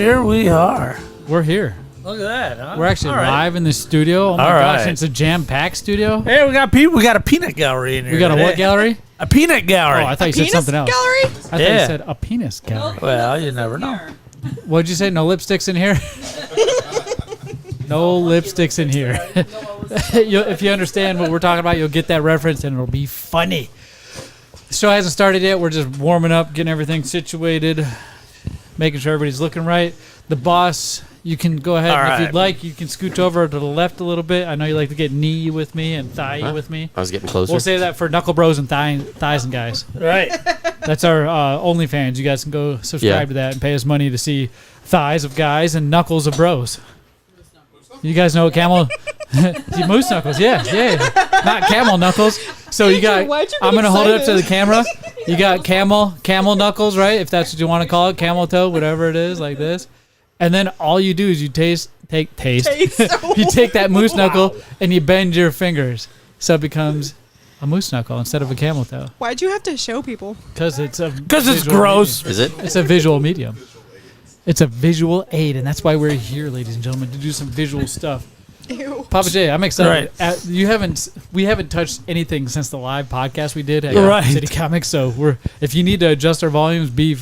Here we are. We're here. Look at that, huh? We're actually live in the studio. Oh my gosh, it's a jam-packed studio. Hey, we got a peanut gallery in here. We got a what gallery? A peanut gallery. Oh, I thought you said something else. Gallery? I thought you said a penis gallery. Well, you never know. What'd you say? No lipsticks in here? No lipsticks in here. If you understand what we're talking about, you'll get that reference and it'll be funny. The show hasn't started yet. We're just warming up, getting everything situated, making sure everybody's looking right. The boss, you can go ahead and if you'd like, you can scooch over to the left a little bit. I know you like to get knee with me and thigh with me. I was getting closer. We'll say that for Knuckle Bros and Thighs and Guys. Right. That's our OnlyFans. You guys can go subscribe to that and pay us money to see thighs of guys and knuckles of bros. You guys know what camel... Moose knuckles, yeah. Not camel knuckles. So you got... I'm going to hold it up to the camera. You got camel knuckles, right? If that's what you want to call it. Camel toe, whatever it is, like this. And then all you do is you taste. You take that moose knuckle and you bend your fingers. So it becomes a moose knuckle instead of a camel toe. Why'd you have to show people? Because it's gross. Medium. Is it? It's a visual medium. It's a visual aid, and that's why we're here, ladies and gentlemen, to do some visual stuff. Ew. Papa J, I'm excited. Right. We haven't touched anything since the live podcast we did at City Comics. So if you need to adjust our volumes, be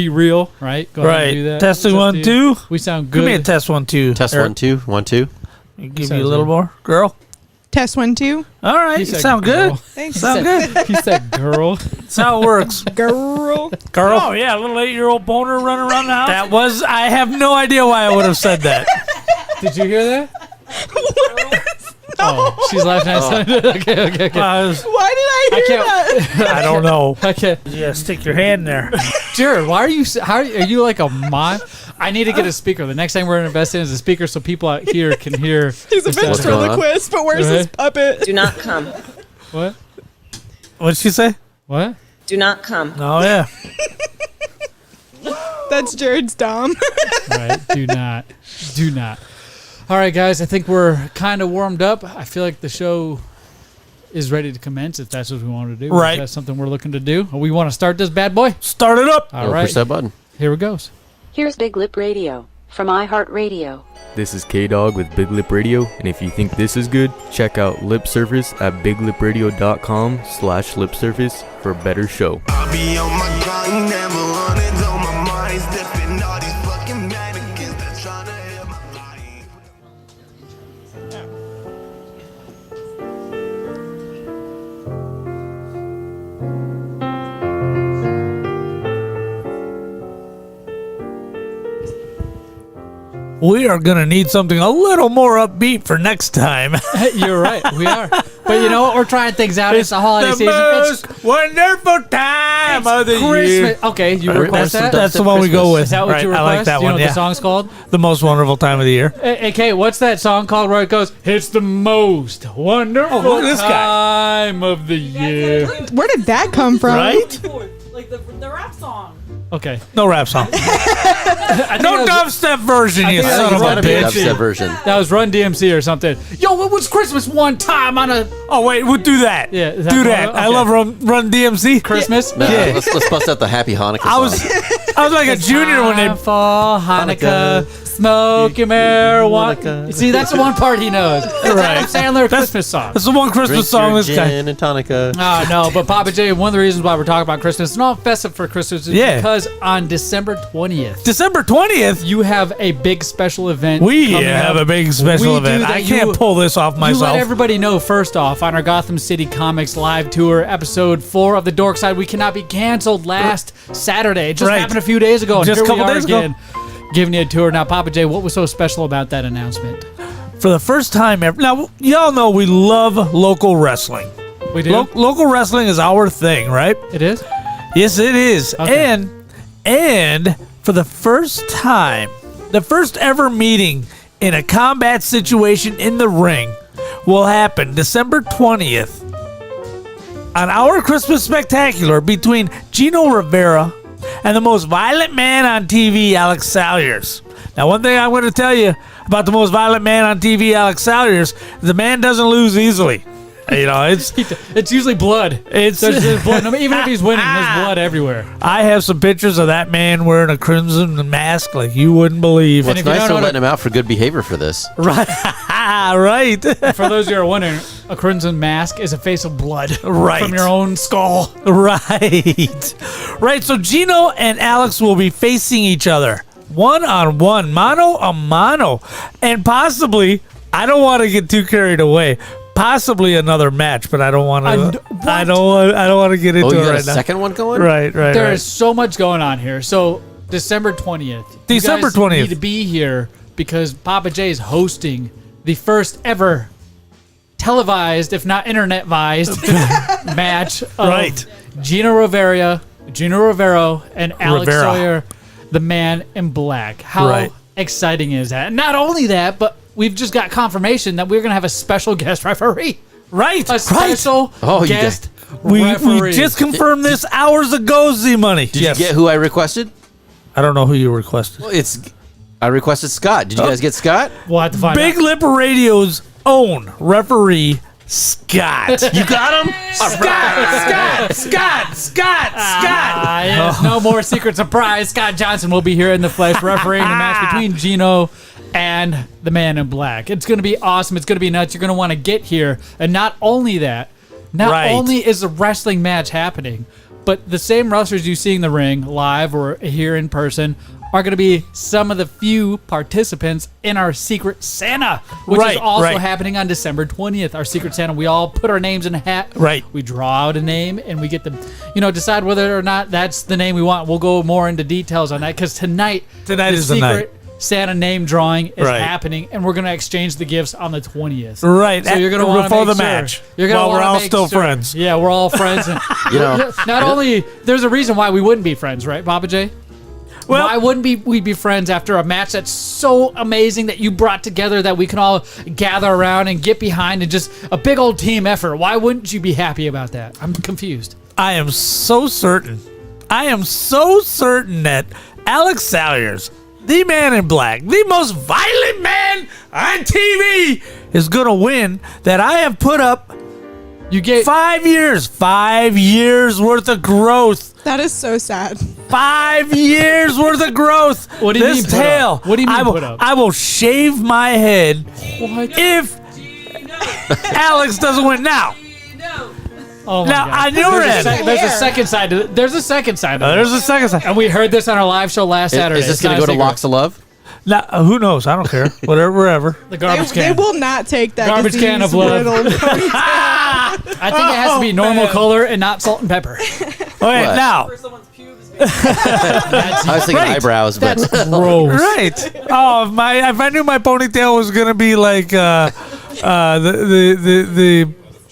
real, right? Go ahead and do that. Testing 1, 2. We sound good. Give me a test 1, 2. Test 1, 2. 1, 2. Give you a little more, girl. Test 1, 2. All right, you sound good. Thanks. Sound good. He said girl. That's how it works. Girl. Oh, yeah, a little 8-year-old boner running around the house. I have no idea why I would have said that. Did you hear that? Oh, she's laughing at something. Okay. Why did I hear that? I don't know. Okay. Yeah, stick your hand there. Jared, are you like a mime? I need to get a speaker. The next thing we're going to invest in is a speaker so people out here can hear. He's a ventriloquist, but where's his puppet? Do not come. What? What'd she say? What? Do not come. Oh, yeah. That's Jared's Dom. Right. Do not. All right, guys. I think we're kind of warmed up. I feel like the show is ready to commence if that's what we want to do. Right. If that's something we're looking to do. We want to start this bad boy? Start it up. All right. Push that button. Here it goes. Here's BigLipRadio from iHeartRadio. This is K-Dog with BigLipRadio, and if you think this is good, check out Lip Service at biglipradio.com/lipservice for a better show. I'll be on my grind, never running on my mind, stepping all these fucking mannequins that's trying to hit my life. We are going to need something a little more upbeat for next time. You're right. We are. But you know what? We're trying things out. It's the holiday season. It's the most wonderful time of the year. Okay, you request that? That's the one we go with. Is that what you request? I like that Do you one. know what the song's called? The most wonderful time of the year. Hey, Kate, what's that song called where it goes, it's the most wonderful look at this guy. time of the year? Where did that come from? Right? Like the rap song. Okay. No rap song. No dubstep version, you son of a Gotta be a bitch. dubstep version. That was Run DMC or something. Yo, what was Christmas one time on a... Oh, wait, we'll do that. Yeah, is that do one? that. I Okay. love Run DMC. Christmas? No, Yeah. let's bust out the Happy Hanukkah song. I was like a junior when Time they... for Hanukkah, smoke your marijuana. See, that's the one part he knows. Right. Sandler Christmas song. That's the one Christmas Drink song your this guy... gin and tonica. Oh, no, but Papa J, one of the reasons why we're talking about Christmas, it's not festive for Christmas, is because on December 20th, December 20th? you have a big special event. We coming have up. a big special We event. do that. I can't pull this off You myself. let everybody know first off on our Gotham City Comics live tour, episode 4 of The Dork Side. We cannot be canceled last Saturday. It just happened a few days ago. And Just a here couple we are days ago. again, giving you a tour. Now, Papa J, what was so special about that announcement? For the first time ever. Now, y'all know we love local wrestling. We do? Local wrestling is our thing, right? It is? Yes, it is. Okay. And for the first time, the first ever meeting in a combat situation in the ring will happen December 20th on our Christmas Spectacular between Gino Rivera and the most violent man on TV, Alex Salyers. Now, one thing I'm going to tell you about the most violent man on TV, Alex Salyers, the man doesn't lose easily. It's usually blood. There's blood. No, even if he's winning, there's blood everywhere. I have some pictures of that man wearing a crimson mask like you wouldn't believe. Well, it's nice to letting him out for good behavior for this. Right. Right. For those of you who are wondering, a crimson mask is a face of blood from your own skull. Right. Right. So Gino and Alex will be facing each other 1-on-1, mano a mano, and possibly, I don't want to get too carried away, possibly another match, but I don't want to. I don't want to get into it right now. Oh, you got a second one going? Right. There is so much going on here. So December 20th. December you guys 20th. need to be here because Papa J is hosting the first ever televised, if not internet-vised, match of Gino Rivero and Alex Sawyer, the Man in Black. How exciting is that? And not only that, but we've just got confirmation that we're going to have a special guest referee. Right. A special guest referee. We just confirmed this hours ago, Z-Money. Did you get who I requested? I don't know who you requested. Well, I requested Scott. Did you guys get Scott? We'll have to find Big Lip Radio's own referee, Scott. You got him? Scott. No more secret surprise. Scott Johnson will be here in the flesh refereeing the match between Gino and the Man in Black. It's going to be awesome. It's going to be nuts. You're going to want to get here. And not only that, only is the wrestling match happening, but the same wrestlers you see in the ring live or here in person are going to be some of the few participants in our Secret Santa, which is also happening on December 20th. Our Secret Santa, we all put our names in a hat. Right. We draw out a name, and we get to, decide whether or not that's the name we want. We'll go more into details on that, because tonight is the night. Secret Santa name drawing is happening, and we're going to exchange the gifts on the 20th. Right. So you're going to want to before make the sure. match. You're gonna while we're all make still sure. friends. Yeah, we're all friends. And not only, there's a reason why we wouldn't be friends, right, Papa J? Well, why wouldn't we be friends after a match that's so amazing that you brought together that we can all gather around and get behind and just a big old team effort? Why wouldn't you be happy about that? I'm confused. I am so certain that Alex Salyers, the Man in Black, the most violent man on TV, is going to win, that I have put up You get 5 years worth of growth. That is so sad. 5 years worth of growth. What do you mean put up? What do you mean put up? I will shave my head What? if Alex doesn't win now. Oh my Now, God. on your end. There's a second side to it. There's a second side to it. There's a second side. And we heard this on our live show last Saturday. Is this It's going not to go a to secret. Locks of Love? Now, who knows? I don't care. Whatever. The garbage They can. will not take that Garbage can of love. I think it has to be normal color and not salt and pepper. Okay, What? now. For someone's pubes. I was thinking eyebrows, but That's gross. Right. Oh, if I knew my ponytail was gonna be like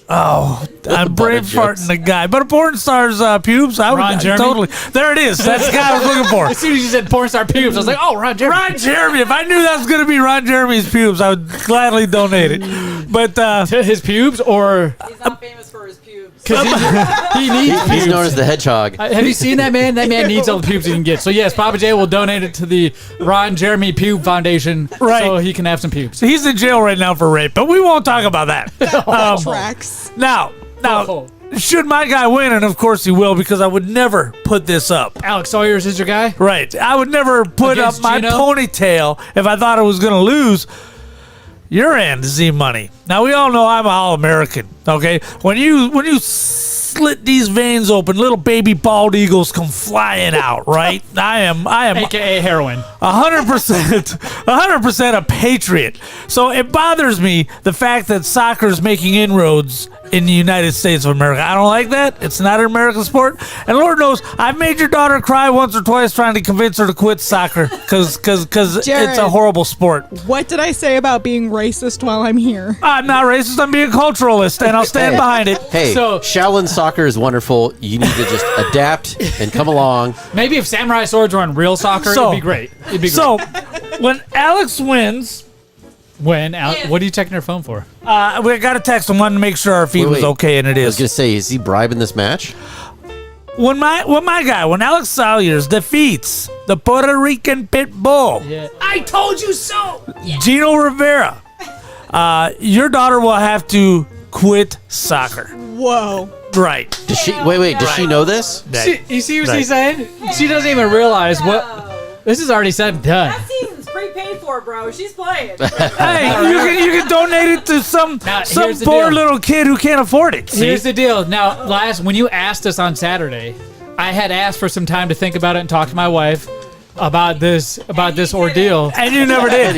I'm brain farting the guy, but a porn star's pubes. I would Ron Jeremy? totally. There it is. That's the guy I was looking for. As soon as you said porn star pubes, I was like, oh, Ron Jeremy. Ron Jeremy. If I knew that was gonna be Ron Jeremy's pubes, I would gladly donate it. But His pubes, or He's not famous for his pubes. because he needs he's pubes. known as the Hedgehog. Have you seen that man? That man needs all the pubes he can get. So yes, Papa J will donate it to the Ron Jeremy Pube Foundation, Right. so he can have some pubes. he's in jail right now for rape. But we won't talk about that. Tracks. Now, Oh. should my guy win, and of course he will, because I would never put this up. Alex Sawyers is your guy. Right. I would never put Against up my Gino? ponytail if I thought I was going to lose. Your end, Z-Money. Now, we all know I'm an All-American, okay? When you slit these veins open, little baby bald eagles come flying out, right? I am AKA heroin. 100% a patriot. So it bothers me, the fact that soccer is making inroads in the United States of America. I don't like that. It's not an American sport. And Lord knows, I've made your daughter cry once or twice trying to convince her to quit soccer because it's Jared. a horrible sport. What did I say about being racist while I'm here? I'm not racist. I'm being culturalist, and I'll stand behind it. Hey, So- Shaolin soccer is wonderful. You need to just adapt and come along. Maybe if samurai swords were in real soccer, So- it'd be great. It'd be great. So when Alex wins, What are you checking your phone for? we got a text and wanted to make sure our feed was Wait. okay, and it I was is. going to say, is he bribing this match? When Alex Salyers defeats the Puerto Rican pit bull, Yeah. I told you so. Gino Rivera, your daughter will have to quit soccer. Whoa. Right. Does she? Wait. Does she know this? You see what she's saying? She doesn't even realize what. This is already said and done. That season's prepaid for, bro. She's playing. Hey, you can donate it to some here's the poor deal. little kid who can't afford it. See? Here's the deal. Now, when you asked us on Saturday, I had asked for some time to think about it and talk to my wife about this ordeal. And you never did.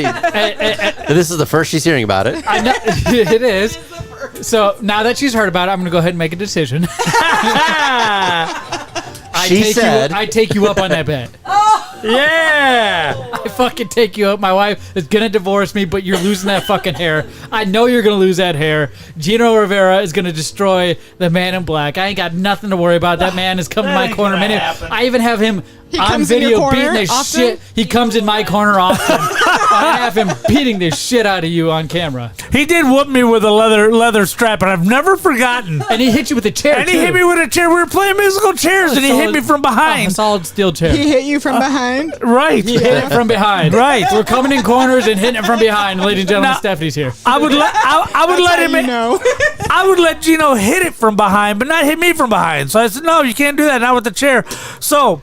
This is the first she's hearing about it. I know it is. So now that she's heard about it, I'm gonna go ahead and make a decision. I take you up on that bet. Yeah. I fucking take you up. My wife is gonna divorce me, but you're losing that fucking hair. I know you're gonna lose that hair. Gino Rivera is gonna destroy the Man in Black. I ain't got nothing to worry about. That man is coming to my corner minute. I even have him on comes in your video corner beating the often? shit. He comes in my corner often. I have him beating the shit out of you on camera. He did whoop me with a leather strap, and I've never forgotten. And he hit you with a chair. And he hit me with a chair. We were playing musical chairs, and he hit me from A behind. solid steel chair. He hit you from behind. Right. He hit it from behind. Right. We're coming in corners and hitting it from behind. Ladies and gentlemen, Now- Stephanie's here. I would let him. You know. I would let Gino hit it from behind, but not hit me from behind. So I said, no, you can't do that. Not with the chair. So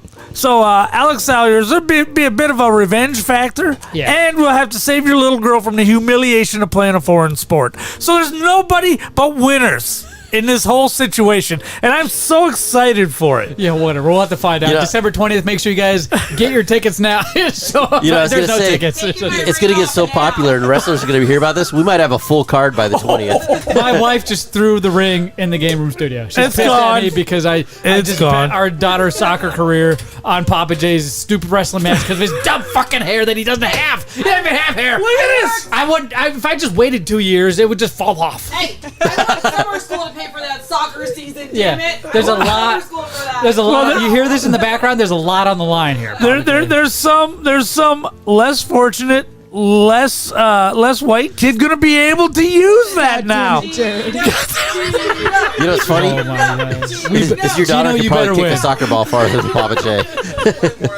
Alex Salyers, there'll be a bit of a revenge factor, Yeah. and we'll have to save your little girl from the humiliation of playing a foreign sport. So there's nobody but winners in this whole situation, and I'm so excited for it. Yeah, whatever. We'll have to find out. You know- December 20th. Make sure you guys get your tickets now. So, I was there's gonna no say, tickets. it's going to get so popular, and wrestlers are going to hear about this. We might have a full card by the 20th. My wife just threw the ring in the game room studio. She's It's pissed gone. at me because I just gone. bet our daughter's soccer career on Papa J's stupid wrestling match because of his dumb fucking hair that he doesn't have. He doesn't even have hair. Look at this. If I just waited 2 years, it would just fall off. Hey, I went to summer school to pay for that soccer season. Yeah, Damn it. there's a I went to lot- summer school for that. There's a lot. You hear this in the background? There's a lot on the line here. There's some less fortunate, less white kid gonna be able to use that now. Dude. You know what's funny? Oh my God. Is your daughter Gino, could you probably better kick win. a soccer ball farther than Papa J.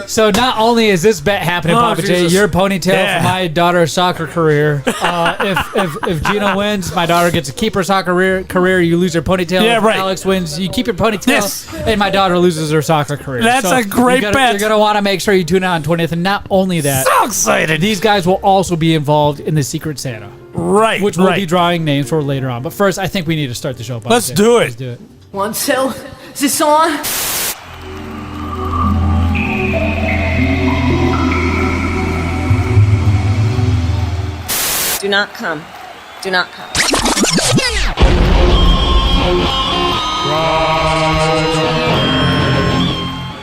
So not only is this bet happening, Oh, Papa J, Jesus. your ponytail Yeah. for my daughter's soccer career. If Gino wins, my daughter gets to keep her soccer career. You lose your ponytail. Yeah, If right. Alex wins, you keep your ponytail. Yes. And my daughter loses her soccer career. That's a great bet. You're gonna want to make sure you tune in on 20th, and not only that, So excited. these guys will also be involved in the Secret Santa, Right. which we'll right. be drawing names for later on. But first, I think we need to start the show. Papa Let's J. do it. Let's do it. 1, 2, is this on? Do not come. Do not come.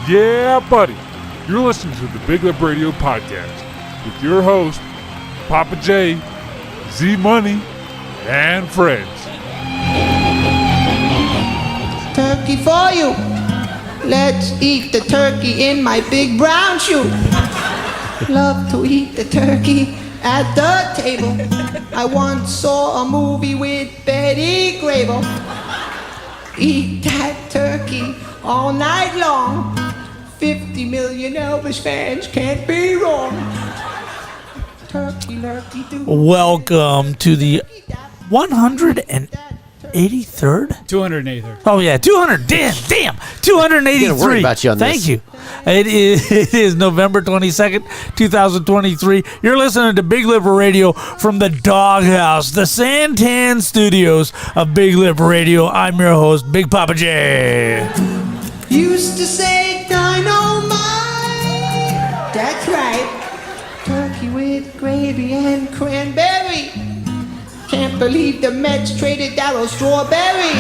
Yeah, buddy. You're listening to the Big Lip Radio podcast with your host, Papa J, Z Money, and friends. Turkey for you. Let's eat the turkey in my big brown shoe. Love to eat the turkey at the table. I once saw a movie with Betty Grable. Eat that turkey all night long. 50 million Elvis fans can't be wrong. Turkey, lurkey, do. Welcome to the 183rd. 283rd. Oh yeah, 200. Damn, 283. Getting worried about you on Thank this. you. It is November 22nd, 2023. You're listening to Big Lip Radio from the Doghouse, the Santan Studios of Big Lip Radio. I'm your host, Big Papa J. Used to say dynamite. That's right. Turkey with gravy and cranberry. Can't believe the Mets traded Darryl Strawberry.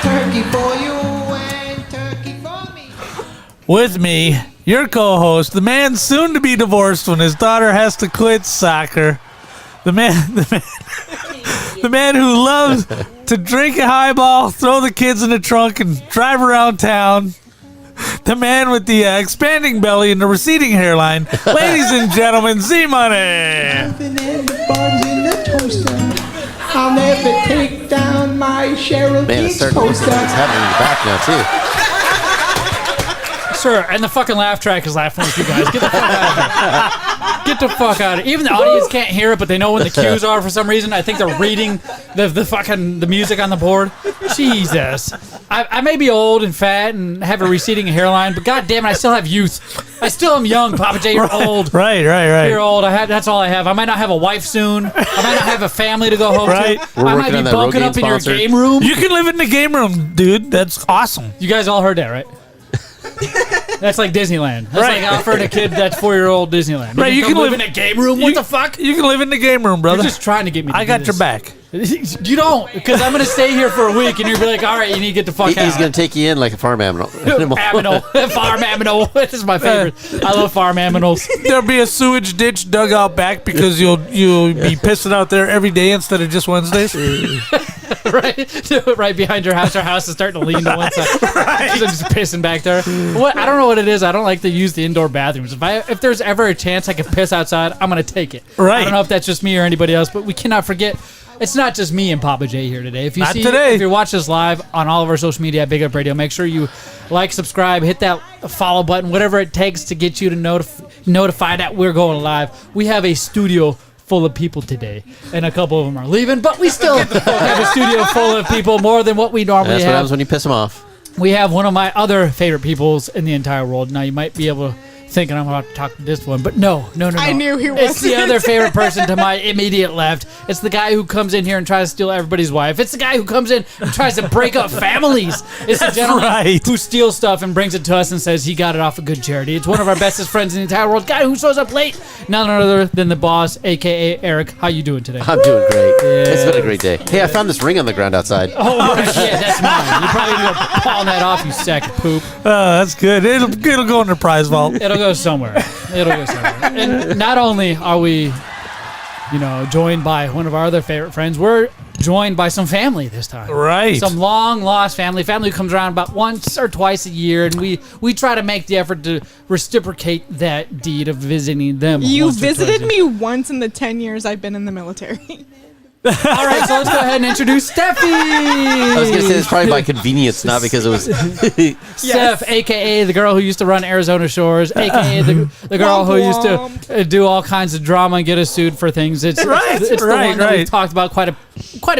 Turkey for you and turkey for me. With me, your co-host, the man soon to be divorced when his daughter has to quit soccer. The man who loves to drink a highball, throw the kids in the trunk, and drive around town. The man with the expanding belly and the receding hairline. Ladies and gentlemen, Z-Money. Oven and the buns in the toaster. I'll never take down my Cheryl Man, it's Geeks starting to look poster. like it's happening in the back now, too. Sure, and the fucking laugh track is laughing with you guys. Get the fuck out of here. Get the fuck out of here. Even the audience can't hear it, but they know when the cues are for some reason. I think they're reading the music on the board. Jesus. I may be old and fat and have a receding hairline, but god damn it, I still have youth. I still am young, Papa J. You're old. Right. You're old. That's all I have. I might not have a wife soon. I might not have a family to go home Right. to. I might be bunking up in your game room. You can live in the game room, dude. That's awesome. You guys all heard that, right? That's like Disneyland. That's Right. like offering a kid that's 4-year-old Disneyland. Right, you can live in a game room. What the fuck? You can live in the game room, brother. You're just trying to get me. To I do got this. your back. You don't, because I'm gonna stay here for a week, and you're gonna be like, all right, you need to get the fuck out. He's going to take you in like a farm animal. Farm animal. This is my favorite. I love farm animals. There'll be a sewage ditch dug out back because you'll be pissing out there every day instead of just Wednesdays. right behind your house. Our house is starting to lean to one side. I'm just pissing back there. I don't know what it is. I don't like to use the indoor bathrooms. If there's ever a chance I can piss outside, I'm gonna take it. Right. I don't know if that's just me or anybody else, but we cannot forget. It's not just me and Papa J here today. If you watch this live on all of our social media at BigLipRadio, make sure you like, subscribe, hit that follow button, whatever it takes to get you to notify that we're going live. We have a studio full of people today, and a couple of them are leaving, but we still have a studio full of people, more than what we normally That's have. what happens when you piss them off. We have one of my other favorite peoples in the entire world. Now, you might be able to thinking I'm about to talk to this one, but no. I knew he was. It's the other favorite person to my immediate left. It's the guy who comes in here and tries to steal everybody's wife. It's the guy who comes in and tries to break up families. It's the gentleman who steals stuff and brings it to us and says he got it off a good charity. It's one of our bestest friends in the entire world. Guy who shows up late, none other than the boss, a.k.a. Eric. How you doing today? I'm doing great. It's been a great day. Hey, I found this ring on the ground outside. Oh, right. Yeah, that's mine. You probably need to pawn that off, you sack of poop. That's good. It'll go in the prize vault. It'll go somewhere. And not only are we, joined by one of our other favorite friends, we're joined by some family this time. Right. Some long lost family who comes around about once or twice a year, and we try to make the effort to reciprocate that deed of visiting them. You visited me once in the 10 years I've been in the military. All right, so let's go ahead and introduce Steffi. I was going to say it's probably by convenience, not because it was... Steph, a.k.a. the girl who used to run Arizona Shores, a.k.a. the girl who used to do all kinds of drama and get us sued for things. It's the one that we've talked about quite a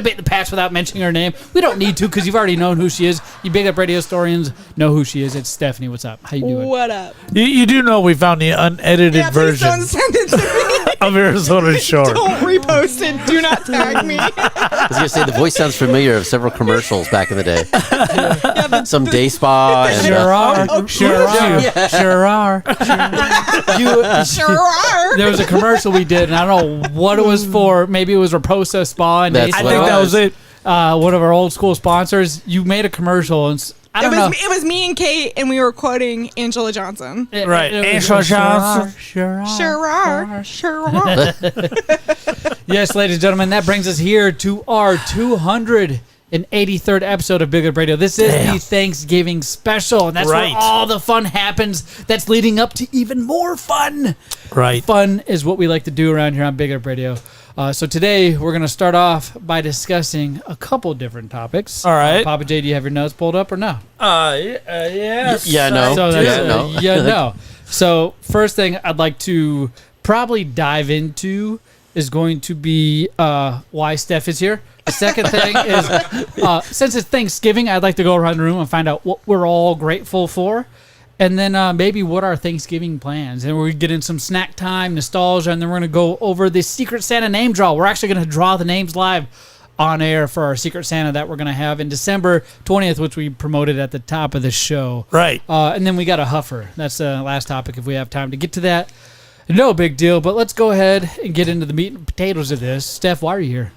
bit in the past without mentioning her name. We don't need to because you've already known who she is. You Big Up Radio historians know who she is. It's Stephanie. What's up? How you doing? What up? You do know we found the unedited version Don't send it to me. of Arizona Shore. Don't repost it. Do not tag me. I was going to say, the voice sounds familiar of several commercials back in the day. Some day spa. And, Sure are. Sure are. There was a commercial we did, and I don't know what it was for. Maybe it was Raposa Spa. And I think that was it. One of our old school sponsors. You made a commercial, and I don't know. It was me and Kate, and we were quoting Angela Johnson. Right. Angela Johnson. Sure are. Yes, ladies and gentlemen, that brings us here to our 283rd episode of BigLipRadio. This is the Thanksgiving special, and that's where all the fun happens. That's leading up to even more fun. Right. Fun is what we like to do around here on BigLipRadio. So today, we're going to start off by discussing a couple different topics. All right. Papa J, do you have your notes pulled up or no? Yes. Yeah, no. So Yeah, no. no. So first thing I'd like to probably dive into is going to be why Steph is here. The second thing is, since it's Thanksgiving, I'd like to go around the room and find out what we're all grateful for. And then maybe what are Thanksgiving plans. And we're getting some snack time, nostalgia, and then we're going to go over the Secret Santa name draw. We're actually going to draw the names live on air for our Secret Santa that we're going to have in December 20th, which we promoted at the top of the show. Right. And then we got a huffer. That's the last topic if we have time to get to that. No big deal, but let's go ahead and get into the meat and potatoes of this. Steph, why are you here?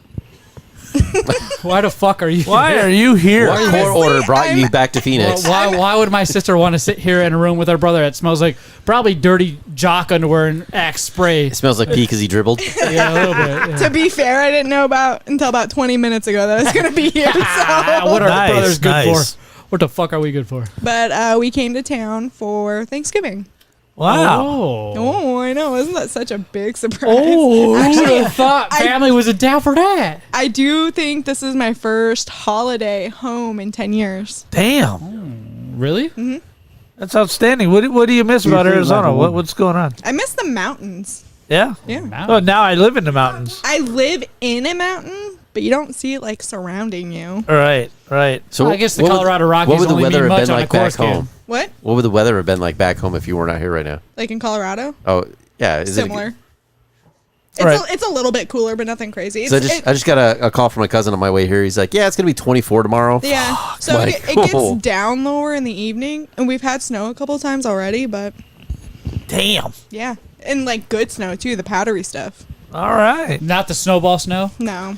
Why the fuck are you here? Why are you here? What court order brought you back to Phoenix? Why would my sister want to sit here in a room with her brother that smells like probably dirty jock underwear and Axe spray? It smells like pee because he dribbled. Yeah, a little bit. Yeah. To be fair, I didn't know until about 20 minutes ago that I was going to be here. So. What are our brothers good for? What the fuck are we good for? But we came to town for Thanksgiving. Wow. Oh, I know. Isn't that such a big surprise? Oh, who would have thought family was down for that? I do think this is my first holiday home in 10 years. Damn. Really? Mm-hmm. That's outstanding. What do you miss about Arizona? What's going on? I miss the mountains. Yeah. Yeah. Oh, now I live in the mountains. I live in a mountain, but you don't see it like surrounding you. Right. So I guess the Colorado Rockies what would the only weather mean have much been on a like back course game. home? What? What would the weather have been like back home if you were not here right now? Like in Colorado? Oh, yeah. Is Similar. It's a little bit cooler, but nothing crazy. So I just got a call from my cousin on my way here. He's like, yeah, it's going to be 24 tomorrow. Yeah. So Like, it gets down lower in the evening, and we've had snow a couple times already, but Damn. yeah. And like good snow too, the powdery stuff. All right. Not the snowball snow. No.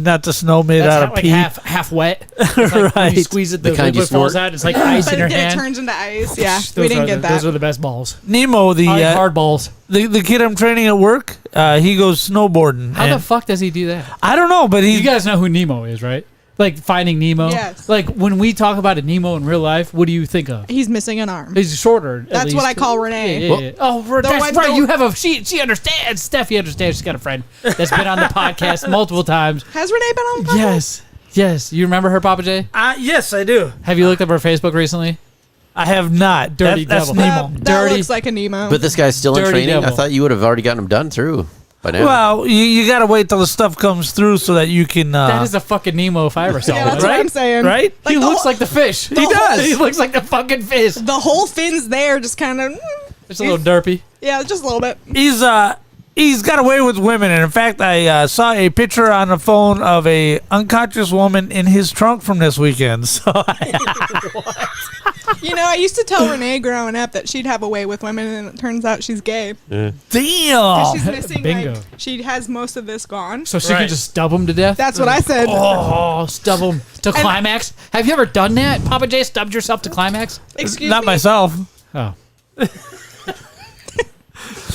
Not the snow made That's out of like pee. half wet. It's like when you Right. squeeze it, The the kind you liquid falls snort. out. It's like ice But in your then it hand. turns into ice. Yeah. Those We didn't are get the- that. Those are the best balls. Nemo, the I like hard balls. the kid I'm training at work, he goes snowboarding. How the and fuck does he do that? I don't know, but You he's guys know who Nemo is, right? Like Finding Nemo. Yes. Like when we talk about a Nemo in real life, what do you think of? He's missing an arm. He's shorter. at That's what I least. call Renee. Yeah. Oh, that's one- right. You have a she understands. Steffi understands. She's got a friend that's been on the podcast multiple times. Has Renee been on the podcast? Yes. You remember her, Papa J? yes, I do. Have you looked up her Facebook recently? I have not. Dirty that's devil. Nemo. That Dirty. looks like a Nemo. But this guy's still in Dirty training? I devil. thought you would have already gotten him done through by now. Well, you got to wait till the stuff comes through so that you can. That is a fucking Nemo if I ever saw yeah, one. that's right? what I'm saying. Right? Like He the looks whole- like the fish. He does. He looks like the fucking fish. The whole fin's there, just kind of. It's a little derpy. Yeah, just a little bit. He's got away with women, and in fact, I saw a picture on the phone of a unconscious woman in his trunk from this weekend. So You know, I used to tell Renee growing up that she'd have a way with women, and it turns out she's gay. damn. She's missing, Bingo. like, she has most of this gone. So she Right. could just stub him to death? That's what I said. Oh, stub him to climax. Have you ever done that? Papa J stubbed yourself to climax? Excuse Not me? myself. Oh.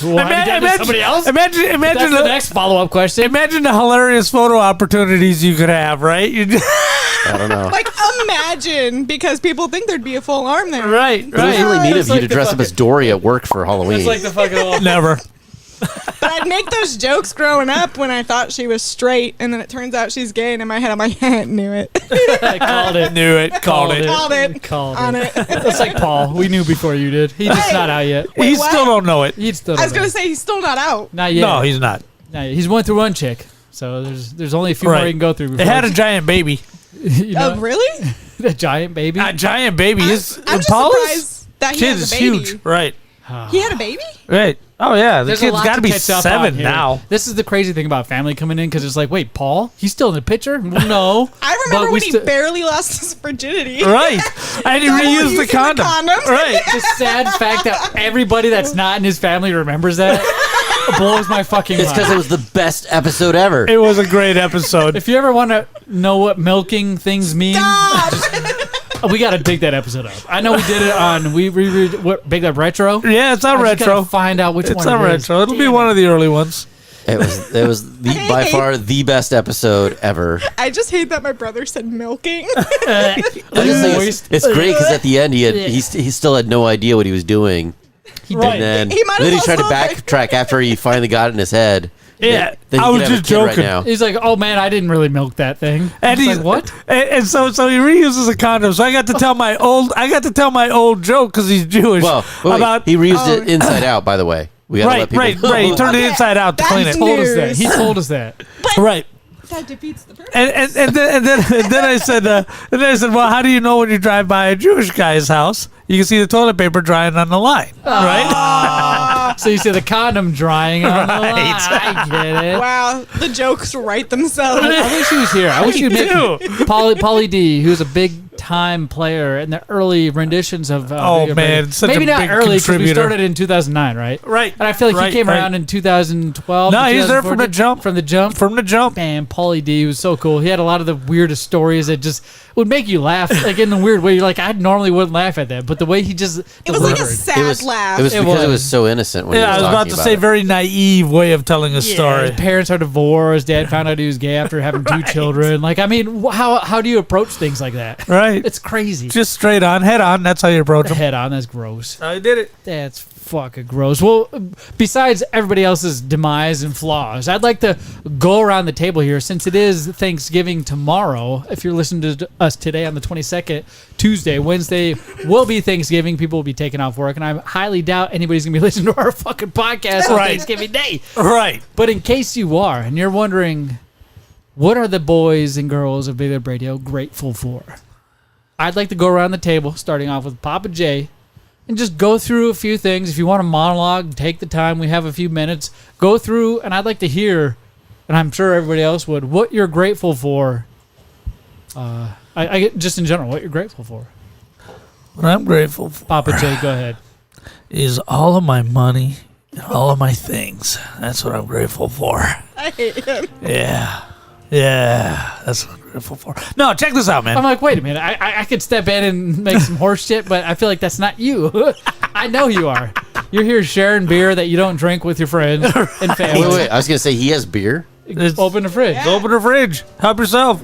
Well, have you done to somebody else? Imagine That's the next follow-up question. Imagine the hilarious photo opportunities you could have, right? I don't know. Like, imagine, because people think there'd be a full arm there. right, But it was really neat It's of you like to the dress up fucking- as Dory at work for Halloween. It's like the fucking Never. But I'd make those jokes growing up when I thought she was straight, and then it turns out she's gay, and in my head I'm like, knew it. I called it. Knew it. Called it. Called it. Called On it. it. That's like Paul. We knew before you did. He's just Hey. not out yet. He what? still don't know it. He's still I was not going out. to say he's still not out. Not yet. No, he's not. Not yet. He's went through one chick. So there's only a few Right. more he can go through. It Before had a giant baby. you know, Oh, really? a giant baby. A giant baby. I'm His just Paula's surprised that he kid has is a baby. huge. Right. He had a baby? Right. Oh yeah. The There's a kid's lot got to be catch up on 7 here. now. This is the crazy thing about family coming in because it's like, wait, Paul? He's still in the picture? Well, no. I remember But we when he sti- barely lost his virginity. Right. And he Double reused the using condom. condoms. Right. The sad fact that everybody that's not in his family remembers that blows my fucking It's because it mind. was the best episode ever. It was a great episode. If you ever want to know what milking things mean, we got to dig that episode up. I know we did it on what Big Lip Retro. Yeah, it's on I just gotta retro. Find out which It's one on it is. retro. It'll be one of the early ones. It was by far the best episode ever. I just hate that my brother said milking. I just think it's great because at the end he still had no idea what he was doing. Right. And then He might as he well tried to still backtrack after he finally got it in his head. Yeah, Then he I could was have a just kid right joking. now. He's like, oh man, I didn't really milk that thing. And He's he's like, what? And so he reuses a condom. So I got to tell my old joke because he's Jewish. Well, wait, about he reused it inside out. By the way, we gotta let right. people know. He turned it inside out to clean that's it. Told us that. News. He told us that. Right. That defeats the purpose. And then I said, well, how do you know when you drive by a Jewish guy's house? You can see the toilet paper drying on the line, right? So you see the condom drying on the line. I get it. Wow, the jokes write themselves. I wish he was here. I wish you'd make too. Pauly D, who's a big time player in the early renditions of Oh, Video man, Games. such Maybe a not big early because we contributor. started in 2009, right? Right. And I feel like Right, he came right. around in 2012. No, to he's there from the 2014. jump. From the jump. From the jump. Man, Pauly D was so cool. He had a lot of the weirdest stories that just would make you laugh, like in the weird way. You're like, I normally wouldn't laugh at that, but the way he just It was like a delivered. sad laugh. It was It because it was. was so innocent when he Yeah, I was was about talking to say it. very naive way of telling a story. His parents are divorced. Dad found out he was gay after having 2 children. Like, I mean, how do you approach things like that? Right. It's crazy. Just straight on, head on. That's how you approach them. Head on. That's gross. I did it. That's fucking gross. Well, besides everybody else's demise and flaws, I'd like to go around the table here since it is Thanksgiving tomorrow. If you're listening to us today on the 22nd, Tuesday, Wednesday will be Thanksgiving. People will be taking off work, and I highly doubt anybody's going to be listening to our fucking podcast on Thanksgiving Day. Right. But in case you are, and you're wondering, what are the boys and girls of Big Lip Radio grateful for? I'd like to go around the table, starting off with Papa J, and just go through a few things. If you want a monologue, take the time. We have a few minutes. Go through, and I'd like to hear, and I'm sure everybody else would, what you're grateful for. I just in general, what you're grateful for. What I'm grateful for, Papa J, go ahead, is all of my money and all of my things. That's what I'm grateful for. I hate him. Yeah, that's what I'm grateful for. No, check this out, man. I'm like, wait a minute. I could step in and make some horse shit, but I feel like that's not you. I know you are. You're here sharing beer that you don't drink with your friends and family. Wait. I was going to say he has beer. Open the fridge. Yeah. Open the fridge. Help yourself.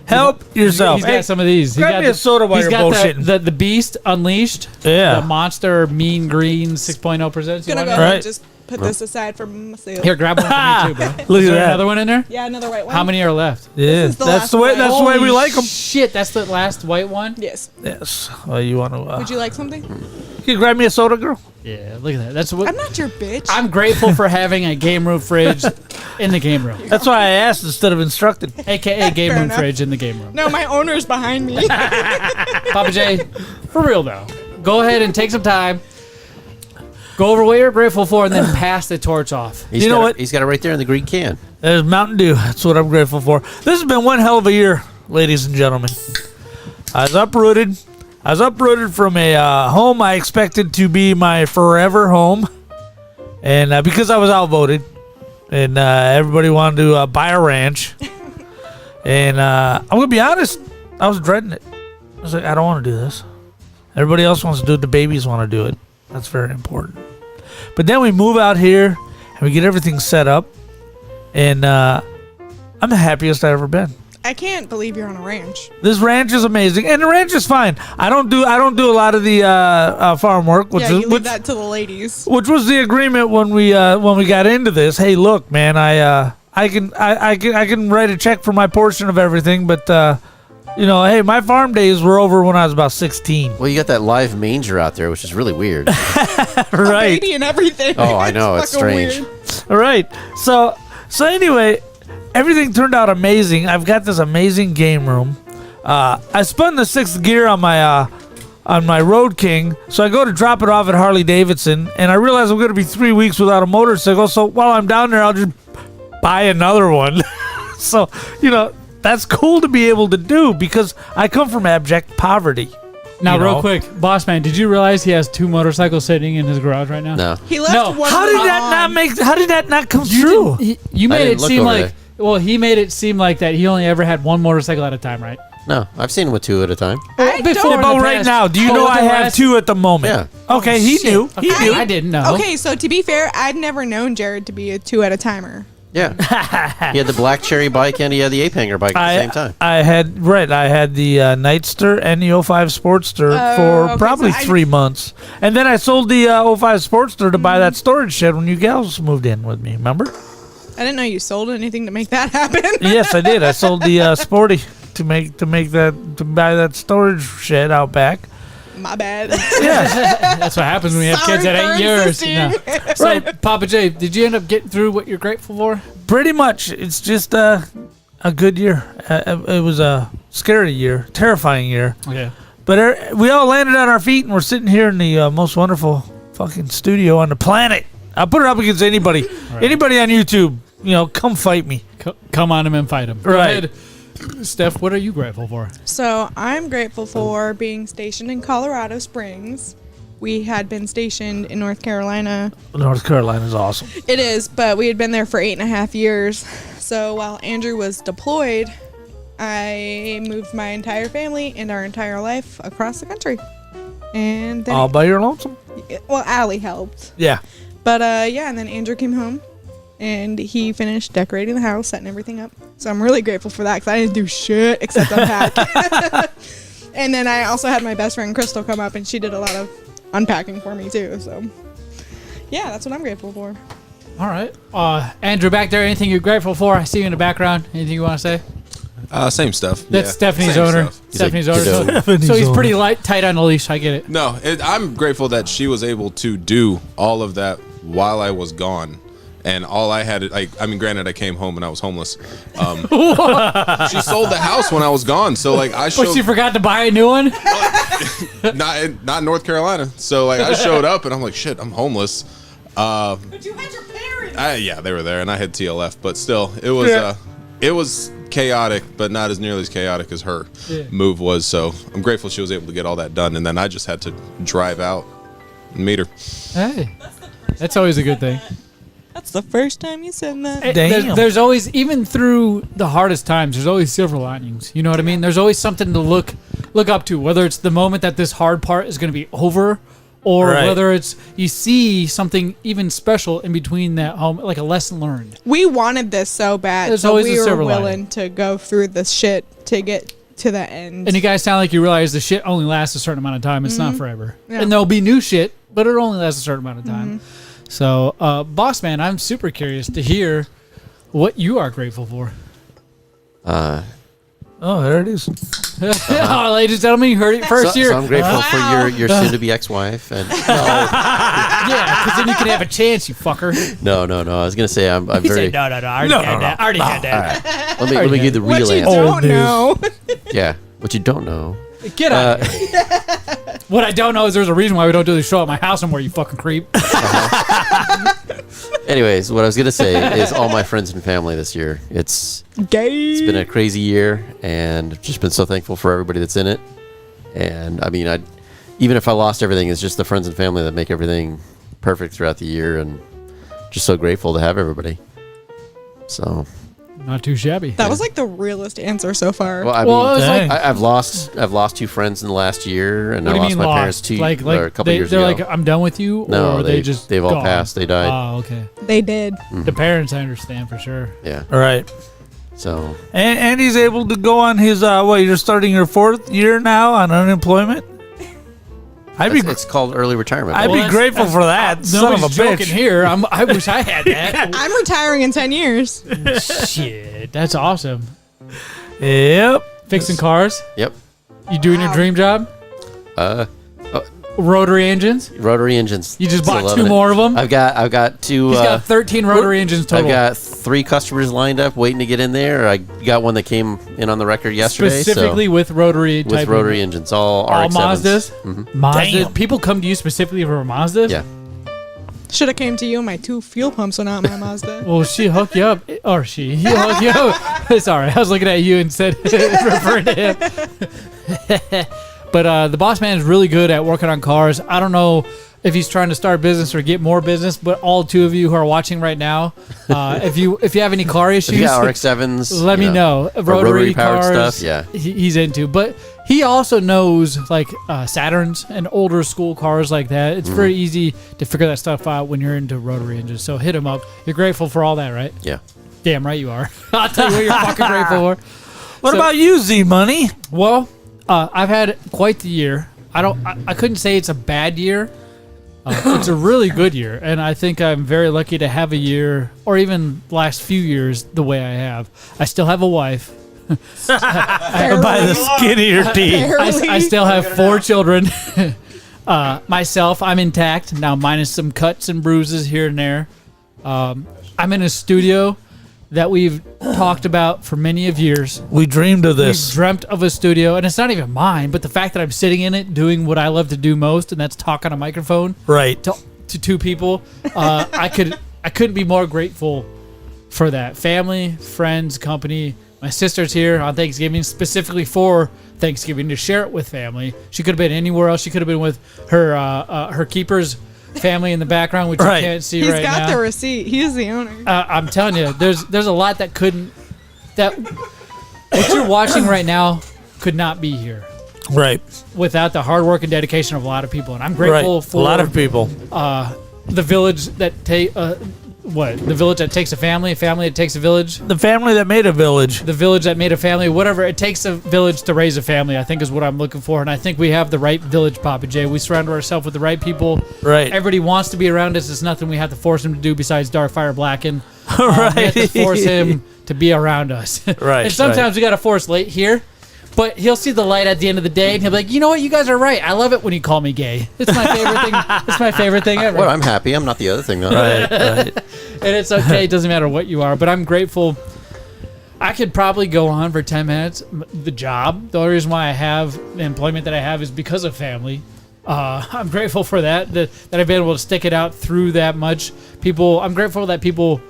Help yourself. He's got some of these. Grab me a soda while you're bullshitting. The Beast Unleashed. Yeah. The Monster Mean Green 6.0%. Gonna go ahead and just put this aside for myself. Here, grab one for me too, bro. Look Is at there that. another one in there? Yeah, another white one. How many are left? Yeah, is the that's last the way. one. That's the way we Holy like them. Shit, that's the last white one? Yes. Yes. Well, you want to? Would you like something? Can you grab me a soda, girl? Yeah, look at that. That's what I'm not your bitch. I'm grateful for having a game room fridge in the game room. That's why I asked instead of instructed. AKA game Fair room enough. fridge in the game room. No, my owner's behind me. Papa J, for real though, go ahead and take some time. Go over what you're grateful for and then pass the torch off. You know what? He's got it right there in the green can. There's Mountain Dew. That's what I'm grateful for. This has been one hell of a year, ladies and gentlemen. I was uprooted from a home I expected to be my forever home. And because I was outvoted, and everybody wanted to buy a ranch. And I'm going to be honest, I was dreading it. I was like, I don't want to do this. Everybody else wants to do it. The babies want to do it. That's very important. But then we move out here, and we get everything set up. And I'm the happiest I've ever been. I can't believe you're on a ranch. This ranch is amazing, and the ranch is fine. I don't do a lot of the farm work, which leave that to the ladies. Which was the agreement when we got into this. Hey, look, man, I can write a check for my portion of everything, but hey, my farm days were over when I was about 16. Well, you got that live manger out there, which is really weird. Right. A baby and everything. Oh, I know, it's fucking strange. weird. All right. So anyway, everything turned out amazing. I've got this amazing game room. I spun the 6th gear on my Road King, so I go to drop it off at Harley Davidson, and I realize I'm going to be 3 weeks without a motorcycle. So while I'm down there, I'll just buy another one. So that's cool to be able to do because I come from abject poverty. Now, real quick, boss man, did you realize he has 2 motorcycles sitting in his garage right now? No. He left one. How did that not come true? You made it seem like. there. Well, he made it seem like that he only ever had 1 motorcycle at a time, right? No, I've seen him with 2 at a time. I Before don't- in the But right past- now, do you Oh, know with I the have rest- 2 at the moment? Yeah. Okay, he knew. He Okay, knew. I didn't know. Okay, so to be fair, I'd never known Jared to be a 2 at a timer. Yeah. He had the black cherry bike and he had the ape hanger bike at the same time. I had the Nightster and the 05 Sportster for okay, probably so 3 months. And then I sold the 05 Sportster to buy that storage shed when you gals moved in with me, remember? I didn't know you sold anything to make that happen. Yes, I did. I sold the Sporty to buy that storage shed out back. My bad. Yeah. That's what happens when you have kids at 8 years. No. So, Papa J, did you end up getting through what you're grateful for? Pretty much. It's just a good year. It was a scary year, terrifying year. Okay. But we all landed on our feet, and we're sitting here in the most wonderful fucking studio on the planet. I'll put it up against anybody. Right. Anybody on YouTube, come fight me. Come on him and fight him. Go Right. ahead. Steph, what are you grateful for? So I'm grateful for being stationed in Colorado Springs. We had been stationed in North Carolina. North Carolina's awesome. It is, but we had been there for 8.5 years. So while Andrew was deployed, I moved my entire family and our entire life across the country. And then, All by your lonesome. well, Allie helped. Yeah. But and then Andrew came home. And he finished decorating the house, setting everything up. So I'm really grateful for that because I didn't do shit except unpack. And then I also had my best friend Crystal come up, and she did a lot of unpacking for me too. So yeah, that's what I'm grateful for. All right. Andrew, back there, anything you're grateful for? I see you in the background. Anything you want to say? Same stuff. That's yeah. Stephanie's Same owner. stuff. Stephanie's owner. So he's pretty tight on the leash. I get it. No, I'm grateful that she was able to do all of that while I was gone. And all I had, granted, I came home and I was homeless. She sold the house when I was gone, so I showed. But she forgot to buy a new one. not in North Carolina. So I showed up and I'm like, shit, I'm homeless. But you had your parents. Yeah, they were there, and I had TLF, but still, it was chaotic, but not as nearly as chaotic as her move was. So I'm grateful she was able to get all that done, and then I just had to drive out and meet her. Hey, that's always a good thing. That's the first time you said that. There's always, even through the hardest times, there's always silver linings. You know what I mean? There's always something to look up to, whether it's the moment that this hard part is going to be over, or whether it's you see something even special in between that home, like a lesson learned. We wanted this so bad, There's so always we a silver were willing lining. to go through this shit to get to the end. And you guys sound like you realize the shit only lasts a certain amount of time. It's not forever. Yeah. And there'll be new shit, but it'll only last a certain amount of time. So, Boss Man, I'm super curious to hear what you are grateful for. Oh, there it is. Oh, ladies and gentlemen, you heard it first here. So I'm grateful for your soon-to-be ex-wife. And Yeah, because then you can have a chance, you fucker. No. I was gonna say I'm He very. said, no, I already had that. I already had that. All right. Let me give the real what you answer. don't know. Yeah, what you don't know. Get out of here. What I don't know is there's a reason why we don't do the show at my house anymore, you fucking creep. Anyways, what I was gonna say is all my friends and family this year. It's been a crazy year, and I've just been so thankful for everybody that's in it. And I mean, even if I lost everything, it's just the friends and family that make everything perfect throughout the year, and just so grateful to have everybody. So. Not too shabby. That was like the realest answer so far. Well, I mean, I've lost 2 friends in the last year, and I lost my parents or a couple years they're ago. like, I'm done with you, No, or they've all gone? passed. They died. Oh, okay. They did. The parents, I understand for sure. Yeah. All right. So. And he's able to go on his you're starting your 4th year now on unemployment. It's called early retirement. I'd be grateful for that. Son of a joking bitch. here. I wish I had that. I'm retiring in 10 years. Shit, that's awesome. Yep. Fixing cars. Yep. You doing your dream job? Rotary engines. Rotary engines. You just Still bought loving 2 it. more of them. I've got 2. He's got 13 rotary engines total. I've got 3 customers lined up waiting to get in there. I got one that came in on the record yesterday. Specifically with rotary with type rotary engines, all RX-7s. Mazdas. Mm-hmm. Mazda. Damn. People come to you specifically for Mazdas. Yeah. Should have came to you. My 2 fuel pumps are not my Mazda. Well, she hooked you up, or he hooked you up. Sorry, I was looking at you and said referring to him. But the boss man is really good at working on cars. I don't know if he's trying to start a business or get more business, but all 2 of you who are watching right now, if you have any car issues, Yeah, RX-7s. let me know. Rotary powered cars, stuff. Yeah, he's into. But he also knows like Saturns and older school cars like that. It's very easy to figure that stuff out when you're into rotary engines. So hit him up. You're grateful for all that, right? Yeah. Damn right you are. I'll tell you what you're fucking grateful for. What about you, Z Money? Well, I've had quite the year. I couldn't say it's a bad year. It's a really good year, and I think I'm very lucky to have a year, or even last few years, the way I have. I still have a wife. By the skin of your teeth. I still have 4 children. Myself, I'm intact now, minus some cuts and bruises here and there. I'm in a studio that we've talked about for many of years. We dreamed of this. We've dreamt of a studio, and it's not even mine, but the fact that I'm sitting in it doing what I love to do most, and that's talk on a microphone right to 2 people. I couldn't be more grateful for that. Family, friends, company. My sister's here on Thanksgiving, specifically for Thanksgiving, to share it with family. She could have been anywhere else. She could have been with her keeper's family in the background, which you can't see right now. He's got the receipt. He's the owner. I'm telling you, there's a lot that what you're watching right now could not be here. Right. Without the hard work and dedication of a lot of people. And I'm grateful for a lot of people. The village that what? The village that takes a family that takes a village. The family that made a village. The village that made a family. Whatever it takes a village to raise a family, I think is what I'm looking for. And I think we have the right village, Papa J. We surround ourselves with the right people. Right. Everybody wants to be around us. It's nothing we have to force him to do besides Darkfire Blacken. Right. We have to force him to be around us. Right. And sometimes we got to force late here. But he'll see the light at the end of the day, and he'll be like, you know what? You guys are right. I love it when you call me gay. It's my favorite thing. It's my favorite thing ever. Well, I'm happy. I'm not the other thing, though. Right. And it's okay. It doesn't matter what you are. But I'm grateful. I could probably go on for 10 minutes. The job, the only reason why I have the employment that I have is because of family. I'm grateful for that I've been able to stick it out through that much. I'm grateful that people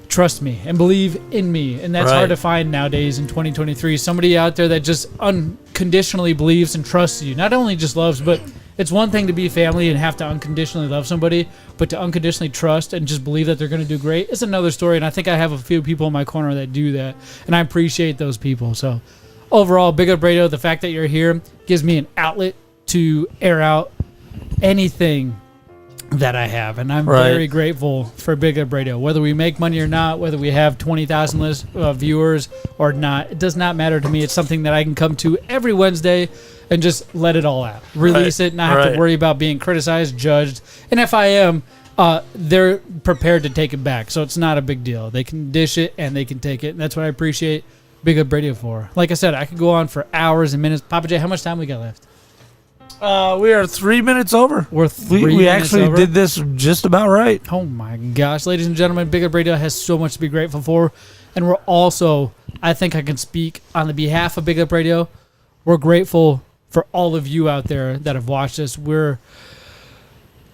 trust me and believe in me, and that's hard to find nowadays in 2023. Somebody out there that just unconditionally believes and trusts you, not only just loves, but it's one thing to be family and have to unconditionally love somebody, but to unconditionally trust and just believe that they're going to do great is another story. And I think I have a few people in my corner that do that, and I appreciate those people. So overall, Big Up Radio, the fact that you're here gives me an outlet to air out anything that I have, and I'm very grateful for Big Up Radio. Whether we make money or not, whether we have 20,000 viewers or not, it does not matter to me. It's something that I can come to every Wednesday and just let it all out, release it, not have to worry about being criticized, judged. And if I am, they're prepared to take it back, so it's not a big deal. They can dish it and they can take it, and that's what I appreciate Big Up Radio for. Like I said, I could go on for hours and minutes. Papa J, how much time we got left? We are 3 minutes over. We actually did this just about right. Oh my gosh, ladies and gentlemen, Big Up Radio has so much to be grateful for, and we're also, I think I can speak on the behalf of Big Up Radio, we're grateful for all of you out there that have watched us. We're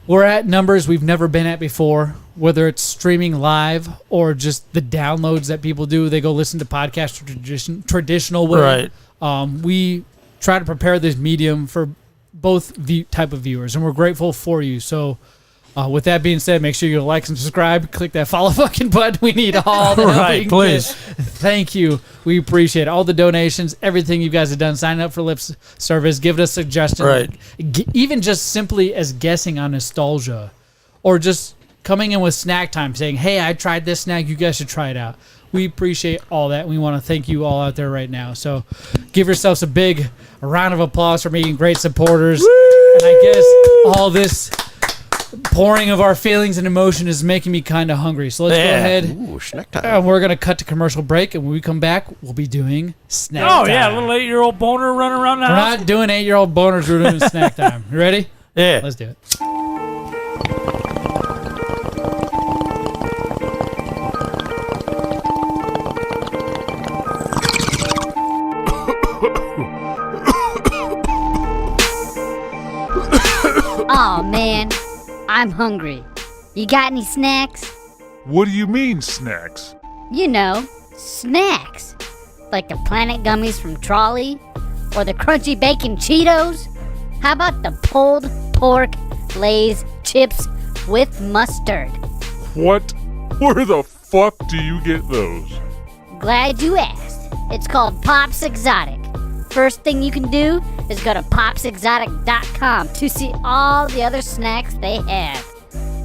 at numbers we've never been at before, whether it's streaming live or just the downloads that people do. They go listen to podcasts traditional way. Right. We try to prepare this medium for both type of viewers, and we're grateful for you. So with that being said, make sure you like and subscribe, click that follow fucking button. We need all the help we can please get. Thank you, we appreciate all the donations, everything you guys have done. Sign up for lip service, give us suggestions, even just simply as guessing on nostalgia, or just coming in with snack time saying, hey, I tried this snack, you guys should try it out. We appreciate all that. We want to thank you all out there right now. So give yourselves a big round of applause for being great supporters. Woo! And I guess all this pouring of our feelings and emotion is making me kind of hungry. So let's go ahead. Ooh, snack time. We're going to cut to commercial break. And when we come back, we'll be doing snack time. Oh, yeah. A little 8-year-old boner running around the house. We're not doing 8-year-old boners. We're doing snack time. You ready? Yeah. Let's do it. Oh man, I'm hungry. You got any snacks? What do you mean, snacks? You know, snacks. Like the Planet Gummies from Trolley? Or the Crunchy Bacon Cheetos? How about the pulled pork Lay's chips with mustard? What? Where the fuck do you get those? Glad you asked. It's called Pops Exotic. First thing you can do is go to popsexotic.com to see all the other snacks they have.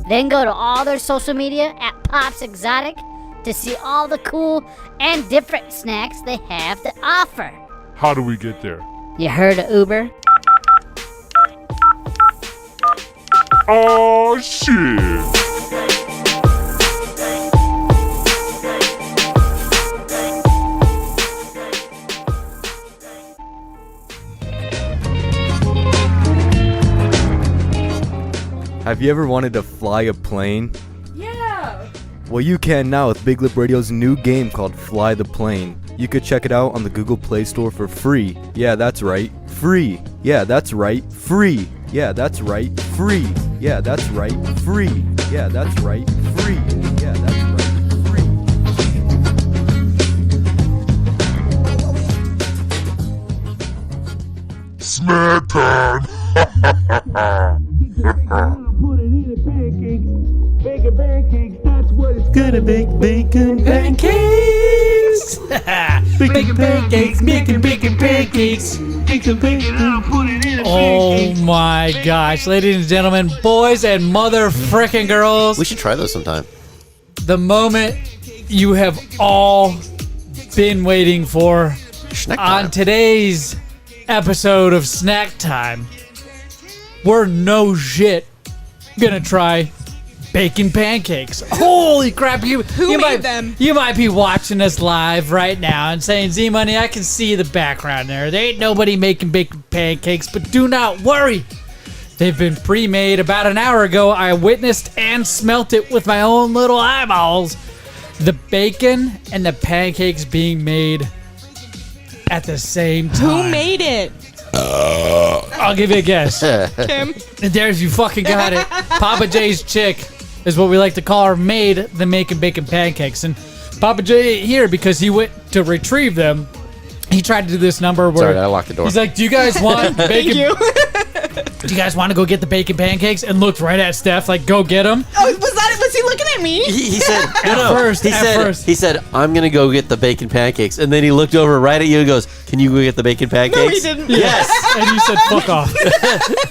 Then go to all their social media at Pops Exotic to see all the cool and different snacks they have to offer. How do we get there? You heard of Uber? Oh shit! Have you ever wanted to fly a plane? Yeah! Well, you can now with Big Lip Radio's new game called Fly the Plane. You could check it out on the Google Play Store for free. Yeah, that's right, free. Yeah, that's right, free. Yeah, that's right, free. Yeah, that's right, free. Yeah, that's right, free. Yeah, that's right, free. Snack time! Put it in a pancake. Bacon pancakes, that's what it's gonna bake. Bacon pancakes. Bacon pancakes, making bacon pancakes. Bacon pancakes, put it in a Oh my gosh, ladies and gentlemen, boys and mother frickin' girls. We should try those sometime. The moment you have all been waiting for on today's episode of Snack Time. We're no shit gonna try bacon pancakes. Holy crap! Who made them? You might be watching us live right now and saying, Z-Money, I can see the background there. There ain't nobody making bacon pancakes, but do not worry. They've been pre-made about an hour ago. I witnessed and smelt it with my own little eyeballs. The bacon and the pancakes being made at the same time. Who made it? I'll give you a guess. Kim. And there's you fucking got it. Papa J's chick is what we like to call her, made the making bacon pancakes. And Papa J ain't here because he went to retrieve them. He tried to do this number where Sorry, I locked the door. he's like, do you guys want bacon? Thank you. Do you guys want to go get the bacon pancakes? And looked right at Steph like, go get them. Oh, was he looking at me? He said, First. He said, I'm going to go get the bacon pancakes. And then he looked over right at you and goes, can you go get the bacon pancakes? No, he didn't. Yes. And you said, fuck off.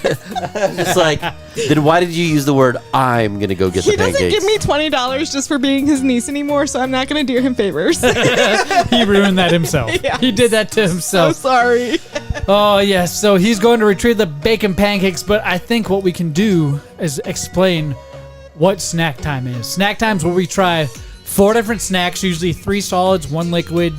It's like, then why did you use the word, I'm going to go get the He pancakes? doesn't give me $20 just for being his niece anymore, so I'm not going to do him favors. He ruined that himself. Yes. He did that to So himself. sorry. Oh, yes. So he's going to retrieve the bacon pancakes, but I think what we can do is explain what snack time is. Snack time is where we try 4 different snacks, usually 3 solids, 1 liquid,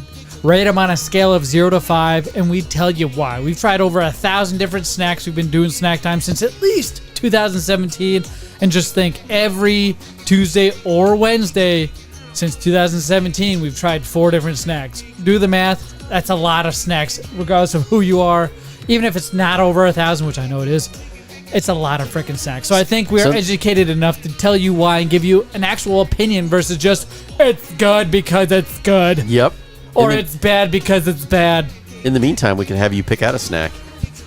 rate them on a scale of 0 to 5, and we tell you why. We've tried over 1,000 different snacks. We've been doing snack time since at least 2017, and just think every Tuesday or Wednesday since 2017, we've tried 4 different snacks. Do the math. That's a lot of snacks, regardless of who you are. Even if it's not over 1,000, which I know it is, it's a lot of freaking snacks. So I think we are educated enough to tell you why and give you an actual opinion versus just, it's good because it's good. Yep. Or it's bad because it's bad. In the meantime, we can have you pick out a snack.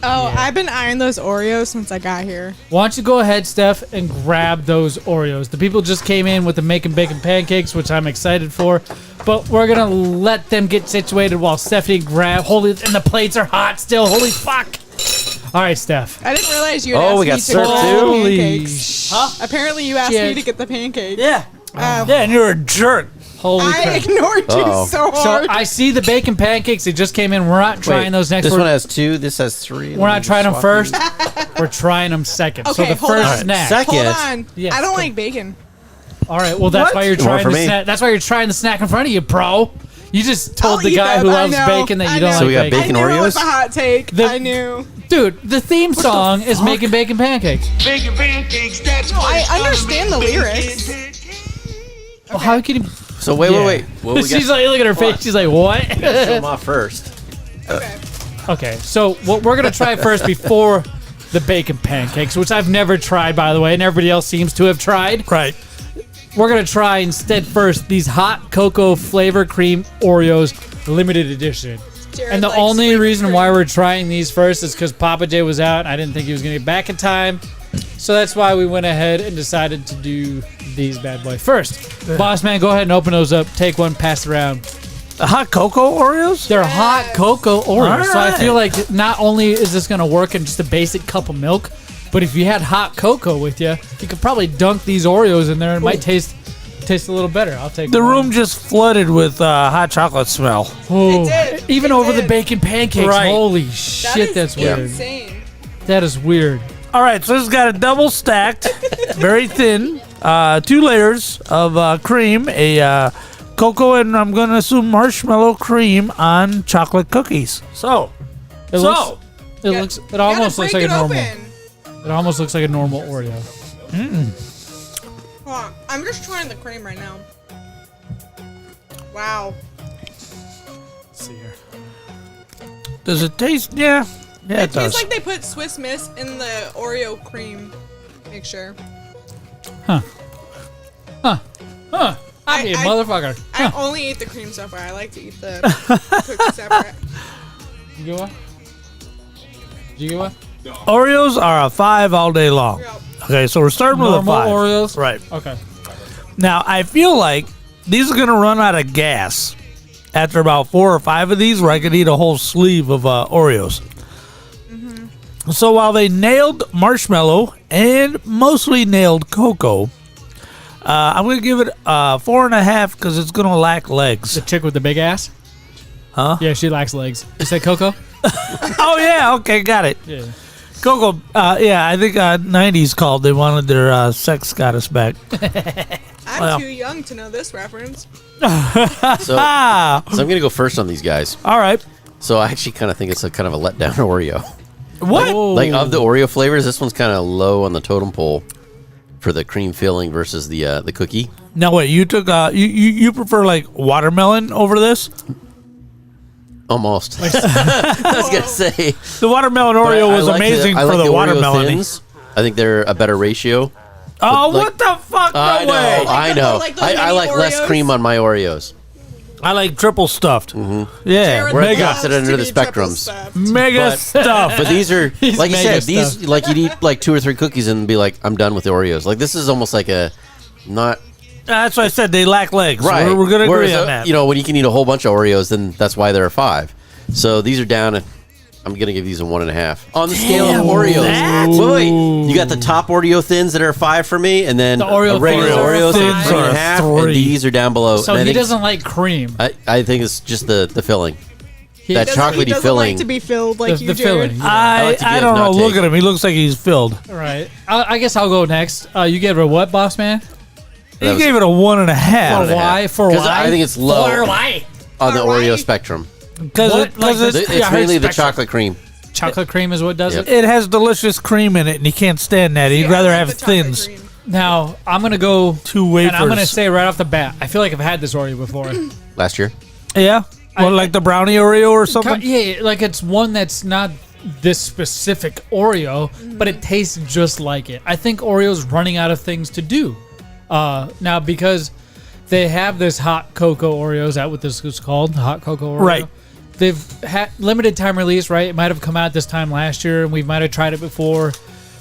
Oh, I've been eyeing those Oreos since I got here. Why don't you go ahead, Steph, and grab those Oreos. The people just came in with the making bacon pancakes, which I'm excited for. But we're going to let them get situated while Stephanie and the plates are hot still. Holy fuck. All right, Steph. I didn't realize you had asked we me got to served get too? the Holy pancakes. Apparently you asked me to get the pancakes. Yeah. Yeah, and you're a jerk. Holy I crap. ignored you so So hard. I see the bacon pancakes. They just came in. We're not trying those next. This one has 2. This has 3. We're not trying them first. We're trying them second. Okay, so the hold first on. snack. Second. Hold on. Yes, I don't go. like bacon. All right. Well, that's why you're More trying for the me. snack. That's why you're trying the snack in front of you, bro. You just told I'll the eat guy them. who I loves know. bacon that I you don't know. So we like got bacon. bacon I knew it was Oreos? a hot take. The- I knew. Dude, the theme song is making bacon pancakes. Bacon pancakes, that's No, what I it's gonna understand the be. lyrics. Well, how can you? So wait. What we She's got? like, look at her face. She's like, what? Show them off first. Okay, so what we're gonna try first before the bacon pancakes, which I've never tried, by the way, and everybody else seems to have tried. Right. We're gonna try instead first these hot cocoa flavor cream Oreos limited edition. Jared And the likes only sweet reason cream. why we're trying these first is because Papa J was out and I didn't think he was gonna get back in time. So that's why we went ahead and decided to do these bad boy first. Boss man, go ahead and open those up. Take one, pass it around. The hot cocoa Oreos? They're hot cocoa Oreos. So I Alright. feel like not only is this going to work in just a basic cup of milk, but if you had hot cocoa with you, you could probably dunk these Oreos in there and it might taste a little better. I'll take The one. room just flooded with hot chocolate smell. Oh, It did. even It over did. the bacon pancakes. Right. Holy shit, that's weird. Insane. That is weird. All right, so this has got a double stacked, very thin, 2 layers of cream, a cocoa, and I'm going to assume marshmallow cream on chocolate cookies. So, It almost looks like a it normal. open. It almost looks like a normal Oreo. Hold on. I'm just trying the cream right now. Wow. Let's see here. does it taste? Yeah, it It does. tastes like they put Swiss Miss in the Oreo cream mixture. I be a I- motherfucker. I only eat the cream so far. I like to eat the cookies separate. You get one? Did you get one? Oreos are a 5 all day long. Yep. Okay, so we're starting with a Normal 5. Oreos? Right. Okay. Now, I feel like these are going to run out of gas after about 4 or 5 of these, where I could eat a whole sleeve of Oreos. So while they nailed marshmallow and mostly nailed cocoa, I'm going to give it 4.5 because it's going to lack legs. The chick with the big ass? Huh? Yeah, she lacks legs. You said Coco? Oh, yeah. Okay, got it. Yeah. Coco, I think 90s called. They wanted their sex goddess back. I'm too young to know this reference. So I'm going to go first on these guys. All right. So I actually kind of think it's a kind of a letdown Oreo. What? Like of the Oreo flavors, this one's kind of low on the totem pole for the cream filling versus the cookie. No, wait. You took you prefer like watermelon over this? Almost. I was gonna say the watermelon Oreo was amazing for the watermelon. Thins. I think they're a better ratio. Oh, what the fuck? No way. I know. I like less cream on my Oreos. I like triple stuffed. Mm-hmm. Yeah, we're mega. opposite end of the spectrums. Mega stuff. But these are like you said. stuffed. These like you'd eat like 2 or 3 cookies and be like, I'm done with the Oreos. Like this is almost like a not. That's why I said they lack legs. Right. We're gonna agree Whereas, on that. You know, when you can eat a whole bunch of Oreos, then that's why they're a 5. So these are down. I'm gonna give these a 1.5 on the scale of Oreos. Wait, you got the top Oreo thins that are a 5 for me, and then The Oreo a regular thins Oreos are at a 3.5, and these are down below. So And I he think doesn't like cream. I think it's just the filling. He That doesn't chocolatey filling. like to be filled like The- you, the filling, Jared. yeah. I like to don't give, know. not Look take. at him. He looks like he's filled. Right. I guess I'll go next. You gave it a what, boss man? He gave it a 1.5. For why? For Because why? I think it's low For why? on the Oreo spectrum. Because It's I heard mainly the spectrum. chocolate cream. Chocolate cream is what does it. it has delicious cream in it, and he can't stand that. He'd rather have thins. Now I'm gonna go 2 wafers. and I'm gonna say right off the bat, I feel like I've had this Oreo before. Last year. Yeah. Well, like the brownie Oreo or something. Yeah, like it's one that's not this specific Oreo, but it tastes just like it. I think Oreo's running out of things to do now because they have this hot cocoa Oreo. Is that what this is called? Hot cocoa Oreo. Right. They've had limited time release, right? It might have come out this time last year, and we might have tried it before.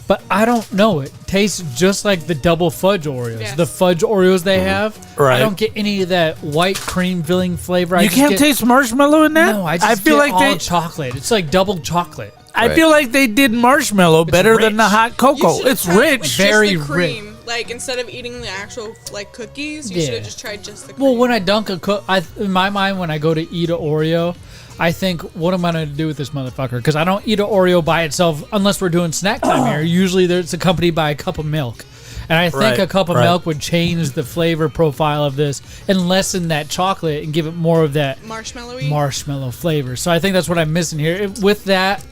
But I don't know. It tastes just like the double fudge Oreos. Yes. The fudge Oreos they have. Right. I don't get any of that white cream filling flavor. You can't taste marshmallow in that? No, I just feel get like all they. chocolate. It's like double chocolate. I feel like they did marshmallow better than the hot cocoa. It's rich. Very just the cream. Like instead of eating the actual like cookies, you should have just tried just the cream. Well, when I dunk a in my mind, when I go to eat an Oreo, I think, what am I going to do with this motherfucker? Because I don't eat an Oreo by itself unless we're doing snack time here. Usually it's accompanied by a cup of milk. And I think a cup of milk would change the flavor profile of this and lessen that chocolate and give it more of that marshmallow flavor. So I think that's what I'm missing here. With that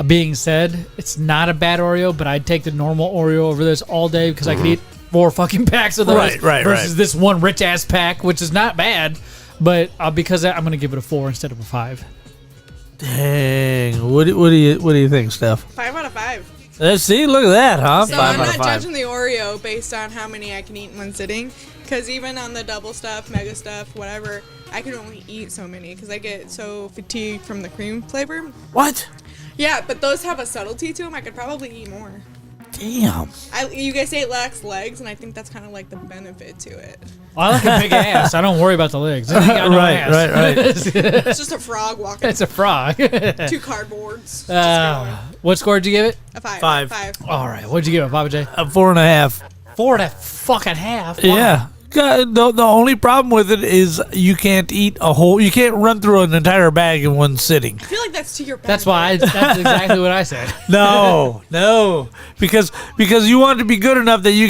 being said, it's not a bad Oreo, but I'd take the normal Oreo over this all day because I could eat 4 fucking packs of those versus this one rich ass pack, which is not bad. But because of that, I'm going to give it a 4 instead of a 5. Dang. What do you think, Steph? 5 out of 5. Let's see. Look at that, huh? So 5 I'm out of not 5. judging the Oreo based on how many I can eat in one sitting, because even on the double stuff, mega stuff, whatever, I can only eat so many because I get so fatigued from the cream flavor. What? Yeah, but those have a subtlety to them. I could probably eat more. Damn. You guys say it lacks legs, and I think that's kind of like the benefit to it. I like a big ass. I don't worry about the legs. It ain't got no ass. Right. It's just a frog walking. It's a frog. 2 cardboards. What score did you give it? A 5. All right. What'd you give it, Papa J? A 4.5. 4.5. Yeah. The only problem with it is you can't eat a whole. You can't run through an entire bag in one sitting. I feel like that's to your benefit. That's why. That's exactly what I said. No, because you want it to be good enough that you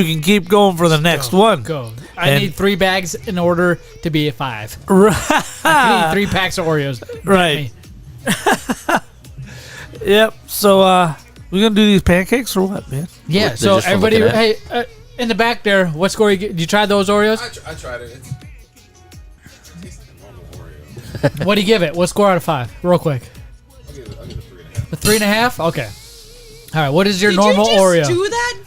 can keep going for the next one. Go. I need 3 bags in order to be a 5. I need 3 packs of Oreos. Right. Yep. So we're gonna do these pancakes or what, man? Yeah. They're So just for everybody, looking at. hey, in the back there, what score you get? Did you try those Oreos? I tried it. It's a normal Oreo. What do you give it? What score out of 5? Real quick. I'll give it a 3.5. A 3.5. Okay. All right. What is your Did normal you just Oreo? do that?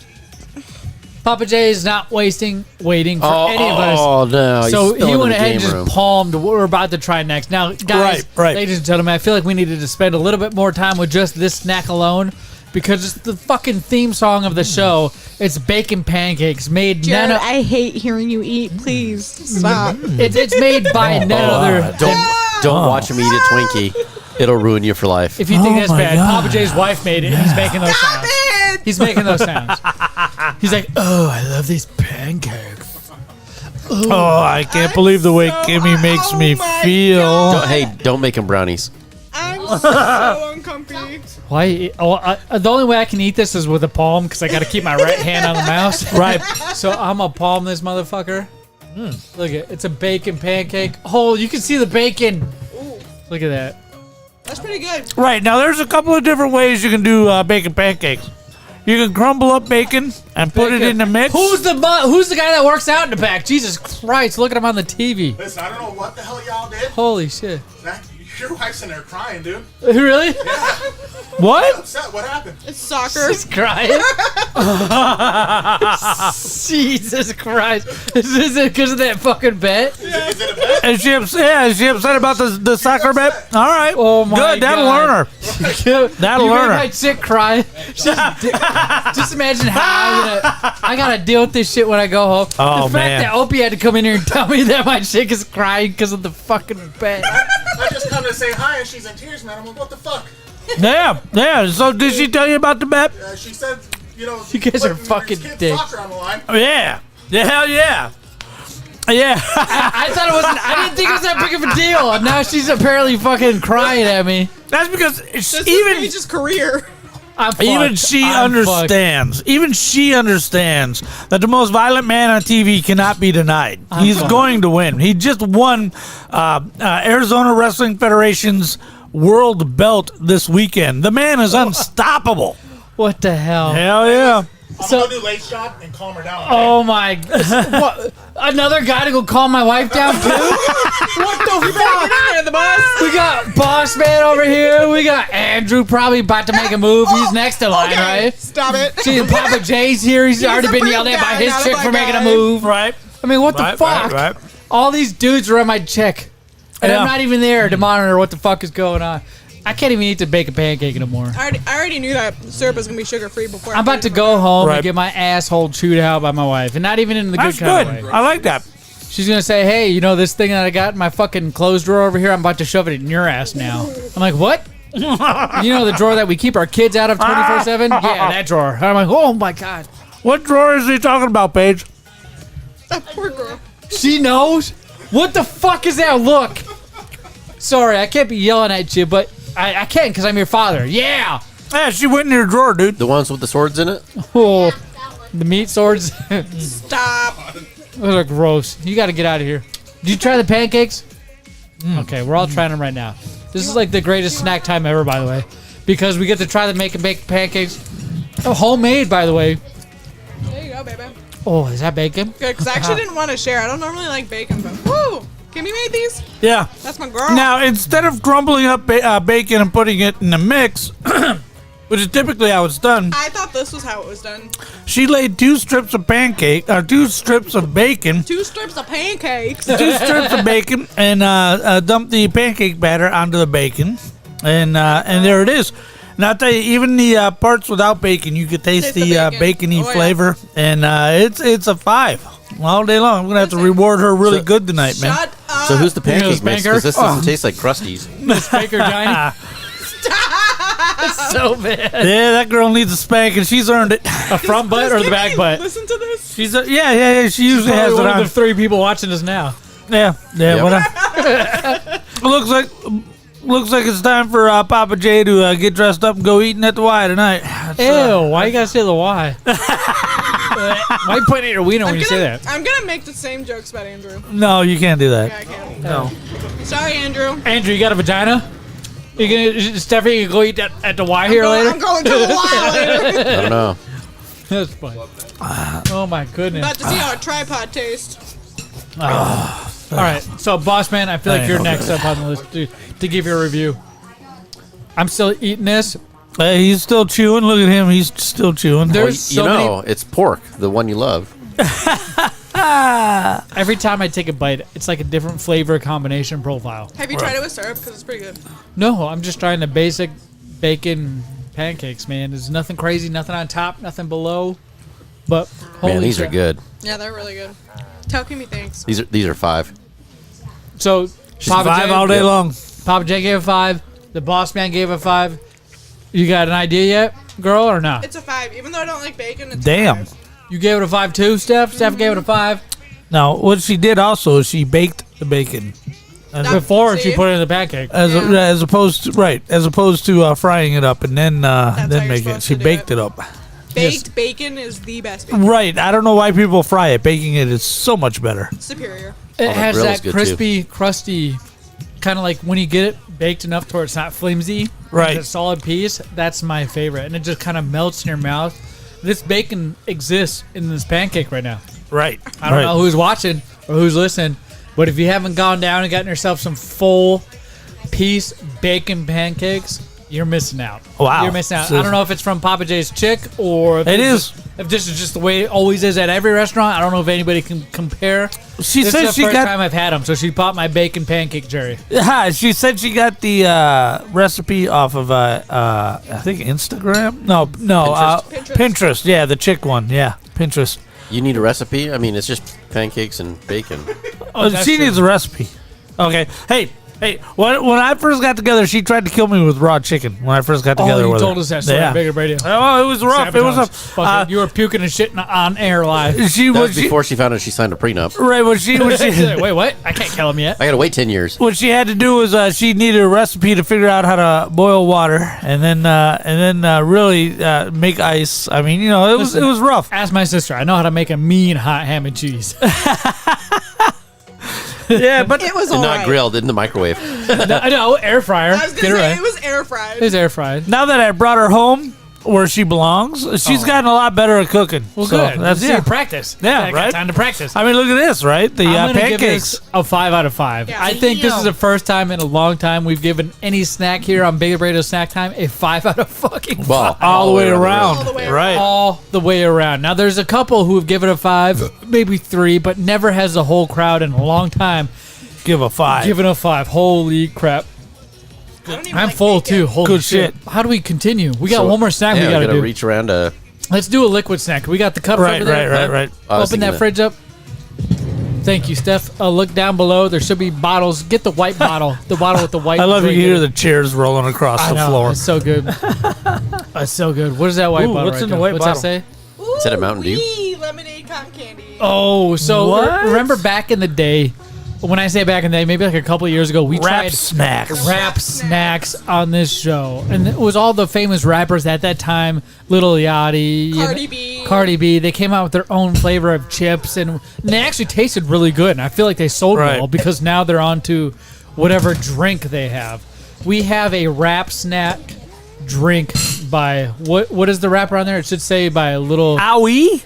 Papa J is not waiting for any of us. Oh no! So he's he went ahead and game just room. palmed what we're about to try next. Now, guys, Right. ladies and gentlemen, I feel like we needed to spend a little bit more time with just this snack alone because it's the fucking theme song of the show. It's Bacon Pancakes, made Jared, none of, I hate hearing you eat. Please stop. it's made by none other than Don't watch him eat a Twinkie. It'll ruin you for life. If you think that's my bad, God. Papa J's wife made it. He's making those sounds. He's making those sounds. He's like, oh, I love these pancakes. Oh, I can't believe the way Kimmy makes me feel. Don't make him brownies. I'm so uncomfy. Why? The only way I can eat this is with a palm because I got to keep my right hand on the mouse. Right. So I'm gonna palm this motherfucker. Look at it's a bacon pancake. Oh, you can see the bacon. Ooh, Look at that. that's pretty good. Right, now there's a couple of different ways you can do bacon pancakes. You can crumble up bacon and put it in the mix. Who's the guy that works out in the back? Jesus Christ! Look at him on the TV. Listen, I don't know what the hell y'all did. Holy shit! Zach, your wife's in there crying, dude. Really? Yeah. What? Upset. What happened? It's soccer. She's crying. Jesus Christ! Is it because of that fucking bet? Is it a bet? Is she upset? Yeah, is she upset about the soccer bet? All right. Oh my Good. That'll God. learn her. That'll You learn made her. my chick cry. Just imagine how I gotta deal with this shit when I go home. Oh, the fact man. that Opie had to come in here and tell me that my chick is crying because of the fucking bet. I just come to say hi and she's in tears, man. I'm like, what the fuck? Yeah. So did she tell you about the bet? She said, you know, You guys are putting fucking your kid's dicks. soccer on the line. Yeah. Hell yeah. Yeah. I thought it wasn't. I didn't think it was that big of a deal. And now she's apparently fucking crying at me. That's because This is even Paige's career. I'm fucked. Even she I'm understands. Even she understands that the most violent man on TV cannot be denied. He's going to win. He just won Arizona Wrestling Federation's world belt this weekend. The man is unstoppable. What the hell? Hell yeah. I'm gonna go do late shot and calm her down. Okay? Oh my! What? Another guy to go calm my wife down too? What the fuck? The boss. We got Boss Man over here. We got Andrew probably about to make a move. He's next in line, right? Stop it. See, Papa J's here. He's already a been brave yelled at by guy, his not a chick black for making a guy. move. Right. I mean, what the fuck? Right. All these dudes are on my chick, and Yeah. I'm not even there to monitor what the fuck is going on. I can't even eat the bacon pancake anymore. I already knew that syrup was gonna be sugar free before. I'm about to go home Right. and get my asshole chewed out by my wife, and not even in the That's good kind good. of way. I like that. She's gonna say, "Hey, you know this thing that I got in my fucking clothes drawer over here? I'm about to shove it in your ass now." I'm like, "What?" You know the drawer that we keep our kids out of 24/7? Yeah, that drawer. I'm like, "Oh my god." What drawer is he talking about, Paige? That poor girl. She knows. What the fuck is that look? Sorry, I can't be yelling at you, but I can because I'm your father. Yeah. Yeah, she went in your drawer, dude. The ones with the swords in it? Oh, the meat swords. Stop. Those are gross. You got to get out of here. Did you try the pancakes? Okay, we're all trying them right now. This is like the greatest snack time ever, by the way, because we get to try to make and bake pancakes. Oh, homemade, by the way. There you go, baby. Oh, is that bacon? Good, because I actually didn't want to share. I don't normally like bacon, but woo! Kimmy made these. Yeah. That's my girl. Now, instead of crumbling up bacon and putting it in a mix, which is typically how it's done, I thought this was how it was done. she laid 2 strips of two strips of bacon, 2 strips of pancakes. 2 strips of bacon, and dumped the pancake batter onto the bacon, and there it is. And I'll tell you, even the parts without bacon, you could taste the bacony flavor, and it's a 5 all day long. I'm gonna have to reward her really good tonight, man. Shut up. So who's the pancake mix? Spanker? Because this doesn't taste like Krusty's. Miss Baker Johnny. So bad. Yeah, that girl needs a spank, and she's earned it. A front butt or the back butt? Listen to this. She's yeah. She usually has it one on. of the 3 people watching us now. Yeah. Yep. Looks like it's time for Papa J to get dressed up and go eating at the Y tonight. Ew, why you gotta say the Y? Why you pointing at your wiener when you say that? I'm gonna make the same jokes about Andrew. No, you can't do that. Yeah, I can. No. Sorry, Andrew. Andrew, you got a vagina? You gonna Stephanie? You gonna go eat at the Y here later? I'm going to the Y later. I don't know. That's funny. Oh my goodness. About to see how a tripod tastes. All right, so boss man, I feel like you're next up on the list to give your review. I'm still eating this. He's still chewing. Look at him. He's still chewing. There's so many. It's pork, the one you love. Every time I take a bite, it's like a different flavor combination profile. Have you tried it with syrup? Because it's pretty good. No, I'm just trying the basic bacon pancakes, man. There's nothing crazy, nothing on top, nothing below. But Man, these are good. Yeah, they're really good. Tell Kimmy thanks. These are 5. So She's 5 all day long. Papa J gave a 5. The boss man gave a 5. You got an idea yet, girl, or not? It's a 5. Even though I don't like bacon, it's Damn. a 5. You gave it a 5 too, Steph? Steph gave it a 5. Now, what she did also is she baked the bacon. Before she put it in the pancake. As opposed to frying it up and then make it. She baked it up. Baked bacon is the best bacon. Right. I don't know why people fry it. Baking it is so much better. Superior. It has that crispy, crusty, kind of like when you get it baked enough to where it's not flimsy. Right. It's a solid piece. That's my favorite. And it just kind of melts in your mouth. This bacon exists in this pancake right now. Right. I don't know who's watching or who's listening, but if you haven't gone down and gotten yourself some full piece bacon pancakes, you're missing out. Wow. You're missing out. I don't know if it's from Papa J's Chick or if if this is just the way it always is at every restaurant. I don't know if anybody can compare. She this said is the she first got time I've had them, so she bought my bacon pancake, Jerry. Yeah, she said she got the recipe off of I think Instagram. No, Pinterest. Yeah, the chick one. Yeah, Pinterest. You need a recipe? I mean, it's just pancakes and bacon. She needs a recipe. Okay. Hey, when I first got together, she tried to kill me with raw chicken. When I first got together with her. You told us that story on BigLipRadio. Oh, it was rough. It was rough. You were puking and shitting on air live. That was before she found out she signed a prenup. Right, when she wait, what? I can't kill him yet. I gotta wait 10 years. What she had to do was she needed a recipe to figure out how to boil water and then really make ice. I mean, it was rough. Ask my sister. I know how to make a mean hot ham and cheese. Yeah, but it was not grilled in the microwave. No, air fryer. I was gonna say it was air fried. It was air fried. Now that I brought her home where she belongs, she's gotten a lot better at cooking. Well, so good. That's practice. Yeah, I got right. time to practice. I mean, look at this, right? The I'm gonna pancakes. give this a 5 out of 5. Yeah. I think this is the first time in a long time we've given any snack here on BigLipRadio Snack Time a 5 out of fucking 5. All the way around. All the way Right. All the way around. Now, there's a couple who have given it a 5, maybe 3, but never has the whole crowd in a long time give a 5. Giving a 5. Holy crap. I'm full too. Holy Good shit. How do we continue? We got one more snack we gotta do. Reach around to. Let's do a liquid snack. We got the cups Right, over there. right. Open that fridge up. Thank you, Steph. Look down below. There should be bottles. Get the white bottle. The bottle with the white. I love you drink in hear it. the chairs rolling across I the know, floor. It's so good. It's so good. What is that white Ooh, bottle? what's right in the there? white What's bottle? that say? Is that a Mountain Dew? Lemonade cotton candy. Oh, so What? remember back in the day? When I say back in the day, maybe like a couple of years ago, we tried rap snacks on this show, and it was all the famous rappers at that time, Lil Yachty, Cardi B. They came out with their own flavor of chips, and they actually tasted really good. And I feel like they sold well because now they're on to whatever drink they have. We have a rap snack drink by what is the rapper on there? It should say by a little Owie.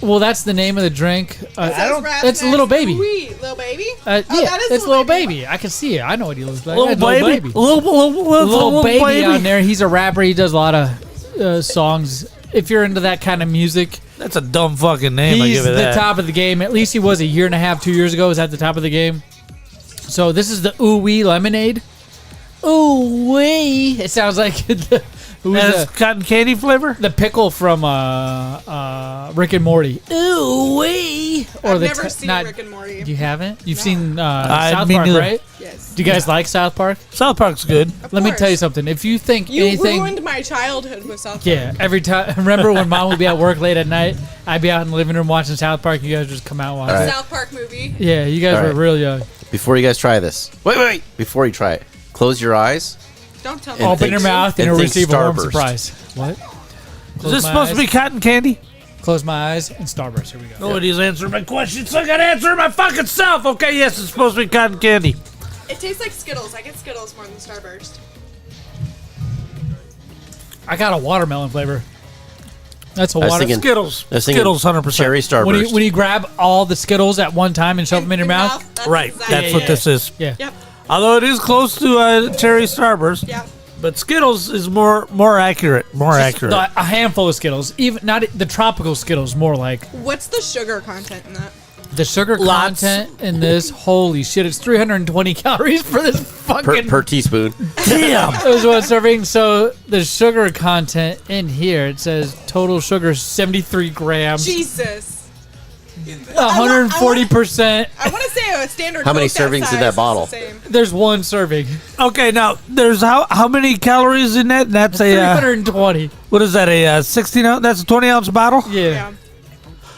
Well, that's the name of the drink. It's Little Baby. Little Baby? Yeah, that is it's Little Baby. I can see it. I know what he looks like. Little baby. Little baby on there. He's a rapper. He does a lot of songs. If you're into that kind of music, that's a dumb fucking name. I he's give it the that. top of the game. At least he was a year and a half, 2 years ago. Was at the top of the game. So this is the Ooh Wee Lemonade. Ooh Wee. It sounds like the. Has cotton candy flavor? The pickle from Rick and Morty. Ooh wee! I've never seen Rick and Morty. You haven't? You've seen South Park, right? Yes. Do you guys like South Park? South Park's good. Let me tell you something. If you think You anything, ruined my childhood with South Park. yeah, every time. Remember when Mom would be at work late at night? I'd be out in the living room watching South Park. You guys would just come out and watch it. South Park movie. Yeah, you guys were real young. Before you guys try this, wait. Before you try it, close your eyes. Don't tell me. Open your mouth and you'll think receive a warm Starburst. surprise. What? Is this supposed to be cotton candy? Close my eyes and Starburst. Here we go. Nobody's answering my question, so I gotta answer it my fucking self. Okay, yes, it's supposed to be cotton candy. It tastes like Skittles. I get Skittles more than Starburst. I got a watermelon flavor. That's a I was water. thinking- Skittles. I was thinking Skittles, 100%. Cherry Starburst. When you grab all the Skittles at one time and shove them in your mouth. Right, that's what this is. Yeah. Yep. Although it is close to cherry Starburst. Yeah. But Skittles is more accurate. Accurate. A handful of Skittles, even not the tropical Skittles, more like What's the sugar content in that? the sugar content in this. Holy shit! It's 320 calories for this fucking per teaspoon. Damn. That was one serving. So the sugar content in here, it says total sugar 73 grams. Jesus. 140%. I want to say you. A standard How many Coke that servings in size that is bottle? the same. There's one serving. Okay, now there's how many calories in that? That's a 320. what is that? A 16 ounce? That's a 20 ounce bottle. Yeah.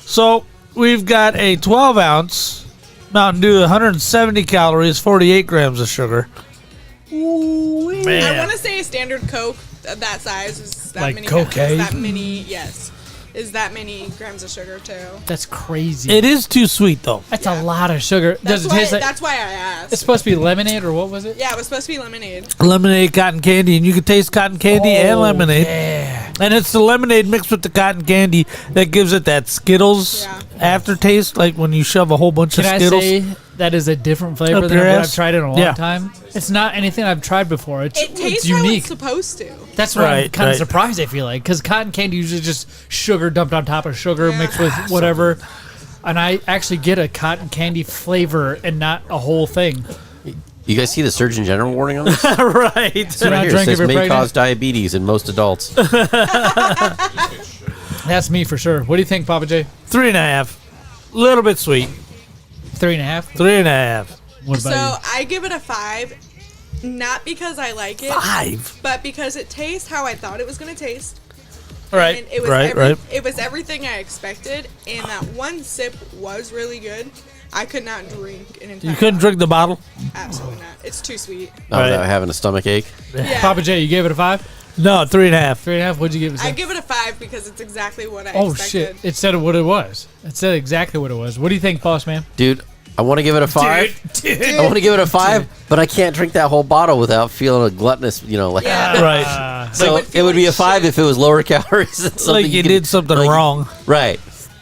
So we've got a 12 ounce Mountain Dew, 170 calories, 48 grams of sugar. I Man. want to say a standard Coke that size is that Like many. cocaine? Is that many? Yes. Is that many grams of sugar too? That's crazy. It is too sweet though. That's a lot of sugar. That's Does it why. taste like? That's why I asked. It's supposed to be lemonade or what was it? Yeah, it was supposed to be lemonade. Lemonade, cotton candy, and you can taste cotton candy and lemonade. Yeah. And it's the lemonade mixed with the cotton candy that gives it that Skittles aftertaste, like when you shove a whole bunch Can of I Skittles. say that is a different flavor Up than your what ass? I've tried in a long Yeah. time? It's not anything I've tried before. It's It tastes unique. how it's supposed to. That's why I'm Right, kind of right. surprised, I feel like, because cotton candy usually just sugar dumped on top of sugar mixed with whatever. And I actually get a cotton candy flavor and not a whole thing. You guys see the Surgeon General warning on this? Right. It's Do right not here. It drink if says you're may pregnant. cause diabetes in most adults. That's me for sure. What do you think, Papa J? 3.5. Little bit sweet. 3.5? 3.5. What So about I give it a 5, not because I like it, 5? but because it tastes how I thought it was going to taste. Right. And it was Right. It was everything I expected, and that one sip was really good. I could not drink an entire. You couldn't drink the bottle? Absolutely not. It's too sweet. Not without having a stomach ache. Yeah. Papa J, you gave it a 5? No, 3.5. 3.5? What'd you give it? I give it a 5 because it's exactly what I Oh, expected. shit. It said what it was. It said exactly what it was. What do you think, boss man? Dude, I want to give it a 5. Dude. I want to give it a 5, but I can't drink that whole bottle without feeling a gluttonous, like. Right. So it would be a 5 if it was lower calories. And something Like you could- did something wrong. Right.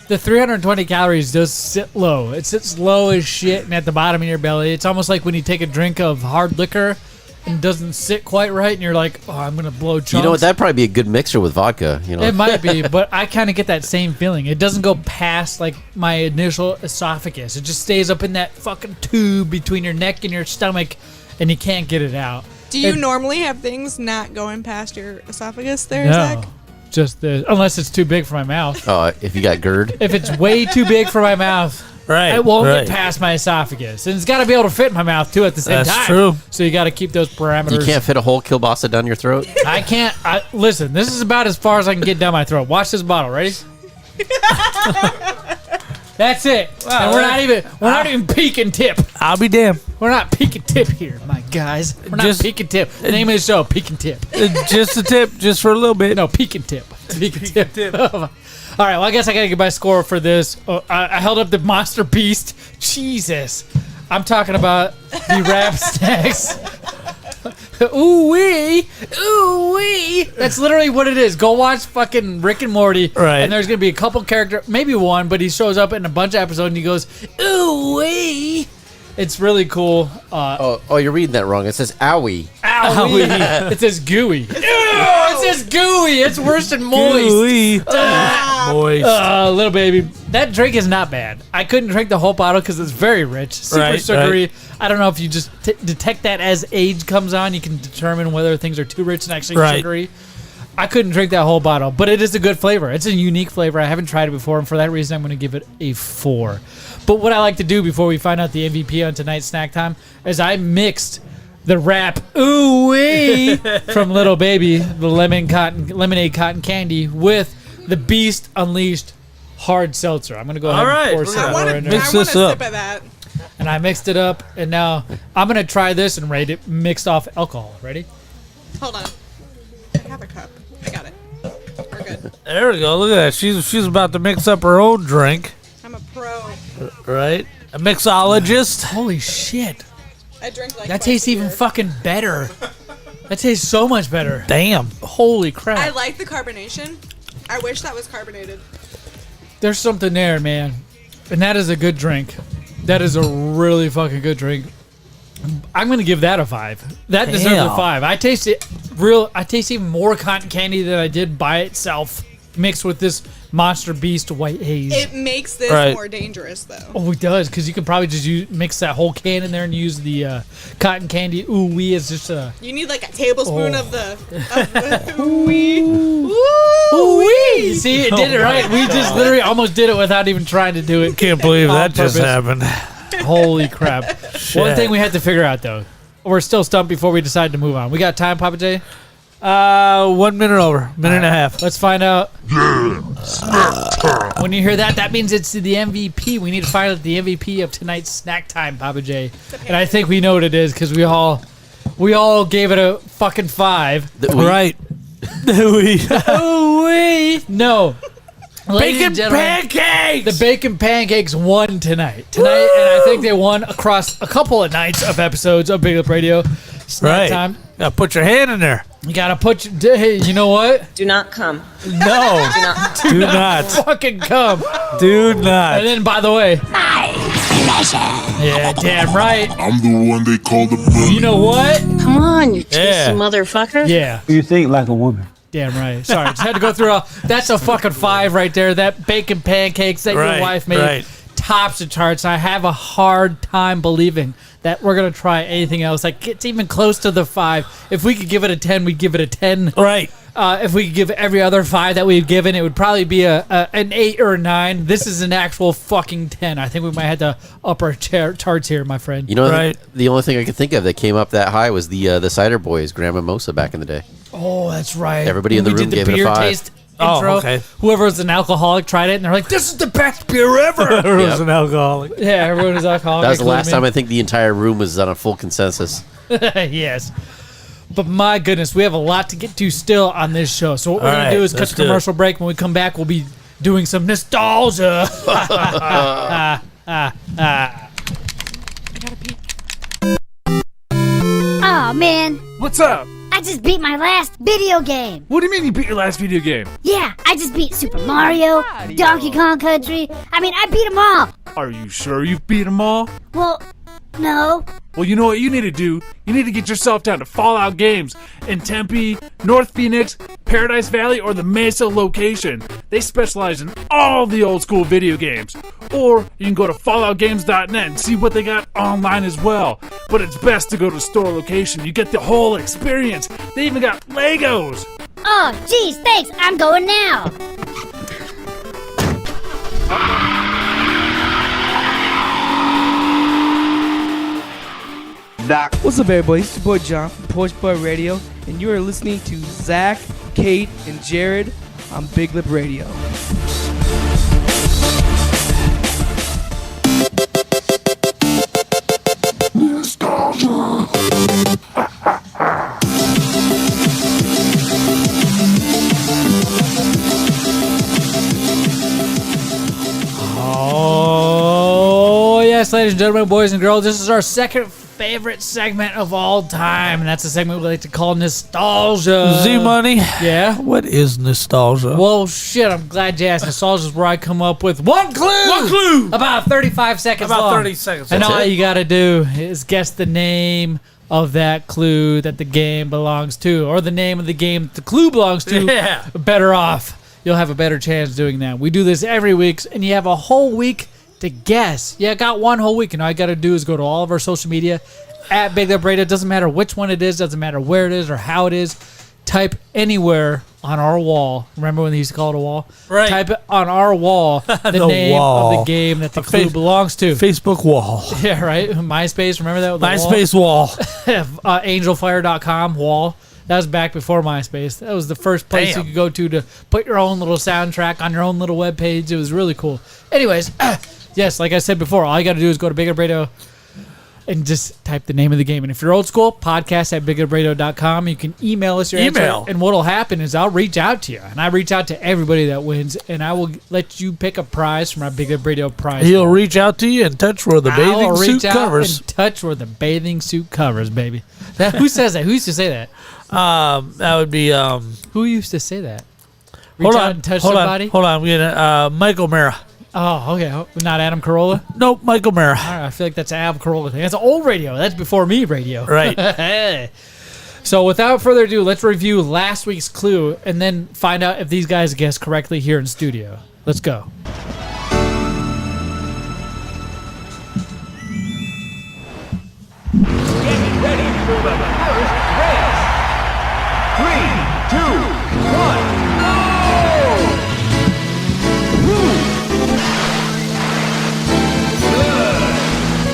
The 320 calories does sit low. It sits low as shit and at the bottom of your belly. It's almost like when you take a drink of hard liquor and doesn't sit quite right, and you're like, oh, I'm going to blow chunks. You know what? That'd probably be a good mixer with vodka. It might be, but I kind of get that same feeling. It doesn't go past like my initial esophagus. It just stays up in that fucking tube between your neck and your stomach, and you can't get it out. Do you And- normally have things not going past your esophagus there, No, Zach? just unless it's too big for my mouth. Oh, if you got GERD. If it's way too big for my mouth, Right. it won't right. get past my esophagus, and it's got to be able to fit in my mouth too at the same That's time. true. So you got to keep those parameters. You can't fit a whole kielbasa down your throat? I can't. Listen, this is about as far as I can get down my throat. Watch this bottle. Ready? That's it. Wow, and we're not even peeking tip. I'll be damned. We're not peeking tip here, my guys. We're not Just- peeking tip. The name of the show, Peeking Tip. Just a tip, just for a little bit. No, peeking tip. Peeking tip. All right, well, I guess I got to get my score for this. I held up the Monster Beast. Jesus. I'm talking about the wrap snacks. Ooh-wee. Ooh-wee. That's literally what it is. Go watch fucking Rick and Morty. Right. And there's going to be a couple characters, maybe one, but he shows up in a bunch of episodes and he goes, ooh-wee. It's really cool. Oh, you're reading that wrong. It says owie. Owie. It says gooey. Ew, it says gooey. It's worse than moist. Gooey. Moist. Little baby. That drink is not bad. I couldn't drink the whole bottle because it's very rich. Super Right, sugary. right. I don't know if you just detect that as age comes on. You can determine whether things are too rich and actually Right. sugary. I couldn't drink that whole bottle, but it is a good flavor. It's a unique flavor. I haven't tried it before, and for that reason, I'm going to give it a 4. But what I like to do before we find out the MVP on tonight's Snack Time is I mixed the rap ooh-wee from Little Baby, the lemonade cotton candy, with the Beast Unleashed hard seltzer. I'm going to go ahead All right. and pour some I more want in to there. Mix this up. sip of that. And I mixed it up, and now I'm going to try this and rate it mixed off alcohol. Ready? Hold on. I have a cup. I got it. We're good. There we go. Look at that. She's about to mix up her own drink. I'm a pro. Right? A mixologist. Holy shit. I drink like That twice tastes a even year. fucking better. That tastes so much better. Damn. Holy crap. I like the carbonation. I wish that was carbonated. There's something there, man. And that is a good drink. That is a really fucking good drink. I'm going to give that a 5. That deserves a Damn. 5. I taste even more cotton candy than I did by itself mixed with this Monster Beast white haze. It makes this Right. more dangerous, though. Oh, it does, because you can probably just mix that whole can in there and use the cotton candy ooh-wee as just a... You need like a tablespoon Oh. of the ooh-wee. Ooh-wee! See, it did it right. We just literally almost did it without even trying to do it. Can't believe On that just purpose. happened. Holy crap. One thing we had to figure out, though. We're still stumped before we decide to move on. We got time, Papa J? 1 minute over. Minute and a half. Let's find out. When you hear that, that means it's the MVP. We need to find out the MVP of tonight's snack time, Papa J. And I think we know what it is because we all gave it a fucking 5. Right. No. Bacon Pancakes! The Bacon Pancakes won tonight. And I think they won across a couple of nights of episodes of Big Lip Radio. Snack time. Gotta put your hand in there. You gotta put your... Hey, you know what? Do not come. No. Do not. Do not. Fucking come. Do not. And then, by the way... My pleasure. Yeah, damn right. I'm the one they call the bully. You know what? Come on, you cheeky motherfucker. Yeah. You think like a woman. Damn right. Sorry, just had to go through that's a fucking 5 right there. That Bacon Pancakes that your wife made tops the charts. I have a hard time believing that we're going to try anything else. Like, it's even close to the 5. If we could give it a 10, we'd give it a 10. Right. If we could give every other 5 that we've given, it would probably be an 8 or a 9. This is an actual fucking 10. I think we might have to up our charts here, my friend. You know, the only thing I could think of that came up that high was the Cider Boys Grand Mimosa back in the day. Oh, that's right. Everybody in the room gave it a 5. Taste intro. Oh, okay. Whoever was an alcoholic tried it, and they're like, "This is the best beer ever." Everyone was an alcoholic. Yeah, everyone was alcoholic. That was the last time I think the entire room was on a full consensus. Yes. But my goodness, we have a lot to get to still on this show. So what we're going to do is cut the commercial break. When we come back, we'll be doing some nostalgia. Oh, man. What's up? I just beat my last video game. What do you mean you beat your last video game? Yeah, I just beat Super Mario, Donkey Kong Country. I mean, I beat them all. Are you sure you've beat them all? Well, no. Well, you know what you need to do? You need to get yourself down to Fallout Games in Tempe, North Phoenix, Paradise Valley, or the Mesa location. They specialize in all the old school video games. Or you can go to falloutgames.net and see what they got online as well. But it's best to go to the store location. You get the whole experience. They even got Legos. Oh, geez, thanks. I'm going now. What's up, everybody? It's your boy John from Porch Boy Radio, and you are listening to Zach, Kate, and Jared on Big Lip Radio. Oh, yes, ladies and gentlemen, boys and girls, this is our second favorite segment of all time, and that's a segment we like to call nostalgia. Z-Money. Yeah? What is nostalgia? Well, shit, I'm glad you asked. Nostalgia is where I come up with one clue! One clue! About 35 seconds long. 30 seconds. And That's all it? you gotta do is guess the name of that clue that the game belongs to, or the name of the game the clue belongs to. Yeah. Better off. You'll have a better chance doing that. We do this every week, and you have a whole week to guess. Yeah, I got one whole week, and all you got to do is go to all of our social media at Big Lip Radio. Doesn't matter which one it is, doesn't matter where it is or how it is. Type anywhere on our wall. Remember when they used to call it a wall? Right. Type it on our wall the name wall. of the game that the clue belongs to. Facebook wall. Yeah, right. MySpace. Remember that? MySpace wall. Angelfire.com wall. That was back before MySpace. That was the first place you could go to put your own little soundtrack on your own little webpage. It was really cool. Anyways, yes, like I said before, all you got to do is go to BigLipRadio and just type the name of the game. And if you're old school, podcast at BigLipRadio.com. You can email us your answer. And what'll happen is I'll reach out to you. And I reach out to everybody that wins. And I will let you pick a prize from our Big Lip Radio prize. He'll reach out to you and touch where the bathing suit covers. And touch where the bathing suit covers, baby. Who says that? Who used to say that? That would be who used to say that? Reach out and touch somebody? Hold on. I'm gonna Michael Mara. Oh, okay. Not Adam Carolla? Nope, Michael Mara. All right, I feel like that's an Adam Carolla thing. That's an old radio. That's before me radio. Right. So without further ado, let's review last week's clue and then find out if these guys guessed correctly here in studio. Let's go. Get ready for the first race. 3, 2, 1, go! Woo! Good.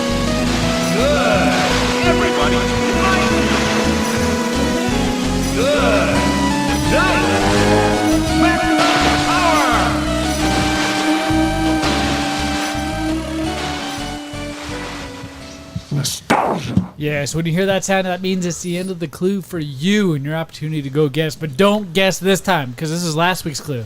Nostalgia. Yes, when you hear that sound, that means it's the end of the clue for you and your opportunity to go guess. But don't guess this time, because this is last week's clue.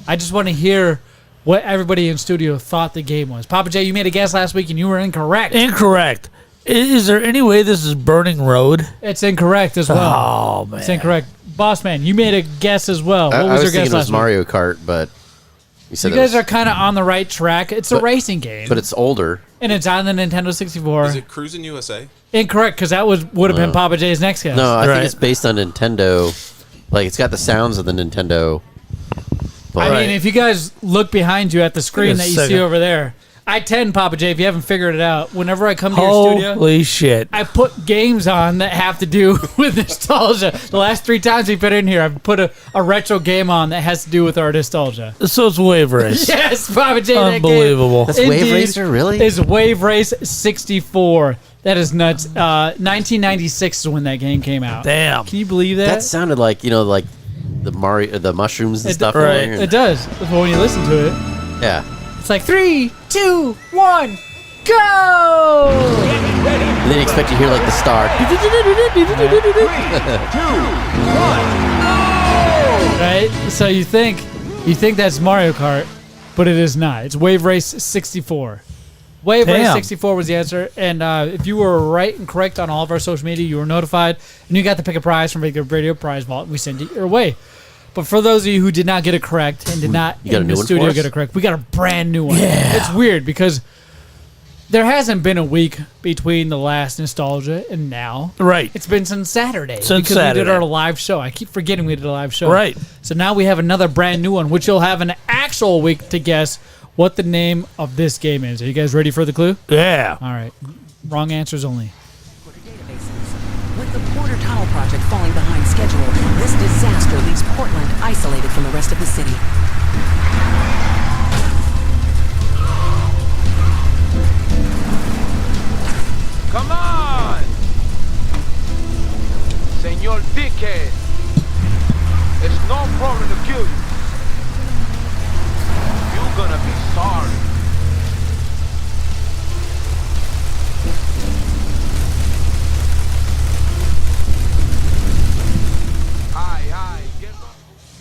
I just want to hear what everybody in studio thought the game was. Papa J, you made a guess last week and you were incorrect. Incorrect. Is there any way this is Burning Road? It's incorrect as well. Oh, man. It's incorrect. Boss Man, you made a guess as well. What was your guess thinking it was last Mario Kart, but you said week? You guys are kind of on the right track. It's a racing game. But it's older. And it's on the Nintendo 64. Is it Cruisin' USA? Incorrect, because that would have been Papa J's next guess. No, I think it's based on Nintendo. Like, it's got the sounds of the Nintendo. I mean, if you guys look behind you at the screen that you see over there, I tend, Papa J, if you haven't figured it out, whenever I come to your studio, holy shit, I put games on that have to do with nostalgia. The last 3 times we put in here, I've put a retro game on that has to do with our nostalgia. So it's Wave Race. Yes, Papa J. Unbelievable. That That's Wave Racer, really? Is Wave Race 64. That is nuts. 1996 is when that game came out. Damn. Can you believe that? That sounded like, like the mushrooms and stuff. Right. It does. When you listen to it. Yeah. It's like 3, 2, 1, go! And then you expect to hear like the start. Right? So you think that's Mario Kart, but it is not. It's Wave Race 64. Wave Race 64 was the answer. And if you were right and correct on all of our social media, you were notified, and you got to pick a prize from BigLipRadio Prize Vault, and we send it your way. But for those of you who did not get it correct and did not in the studio get it correct, we got a brand new one. Yeah. It's weird because there hasn't been a week between the last nostalgia and now. Right. It's been since Saturday. Since because Saturday. we did our live show. I keep forgetting we did a live show. Right. So now we have another brand new one, which you'll have an actual week to guess what the name of this game is. Are you guys ready for the clue? Yeah. All right. Wrong answers only. With the Porter Tunnel project falling behind schedule, this disaster leaves Portland isolated from the rest of the city. Come on! Senor Dickhead! It's no problem to kill you. You're gonna be sorry.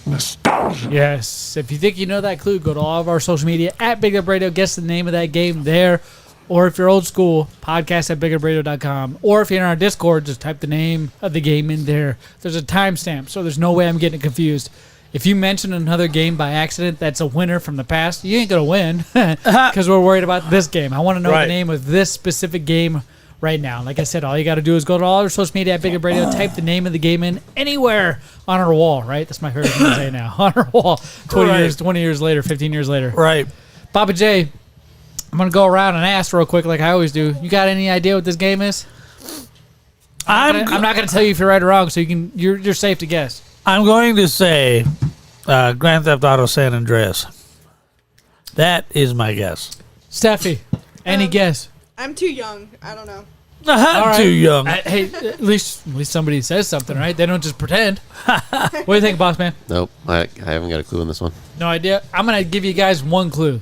Nostalgia. Yes. If you think you know that clue, go to all of our social media at BigLipRadio. Guess the name of that game there. Or if you're old school, podcast at BigLipRadio.com. Or if you're in our Discord, just type the name of the game in there. There's a timestamp, so there's no way I'm getting confused. If you mention another game by accident that's a winner from the past, you ain't going to win because we're worried about this game. I want to know the name of this specific game right now. Like I said, all you got to do is go to all our social media at BigLipRadio, type the name of the game in anywhere on our wall, right? That's my favorite thing to say now. On our wall, 20 years later, 15 years later. Right. Papa J, I'm going to go around and ask real quick like I always do. You got any idea what this game is? I'm not going to tell you if you're right or wrong, so you're safe to guess. I'm going to say Grand Theft Auto San Andreas. That is my guess. Steffi, any guess? I'm too young. I don't know. I'm too young. Hey, at least somebody says something, right? They don't just pretend. What do you think, boss man? Nope, I haven't got a clue on this one. No idea. I'm going to give you guys one clue.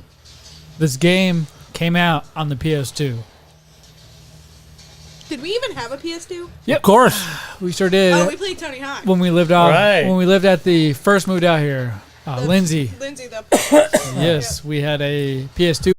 This game came out on the PS2. Did we even have a PS2? Yep. Of course. We sure did. Oh, we played Tony Hawk. When we lived out, when we lived at the first moved out here, Lindsay. Lindsay, the Yes, we had a PS2.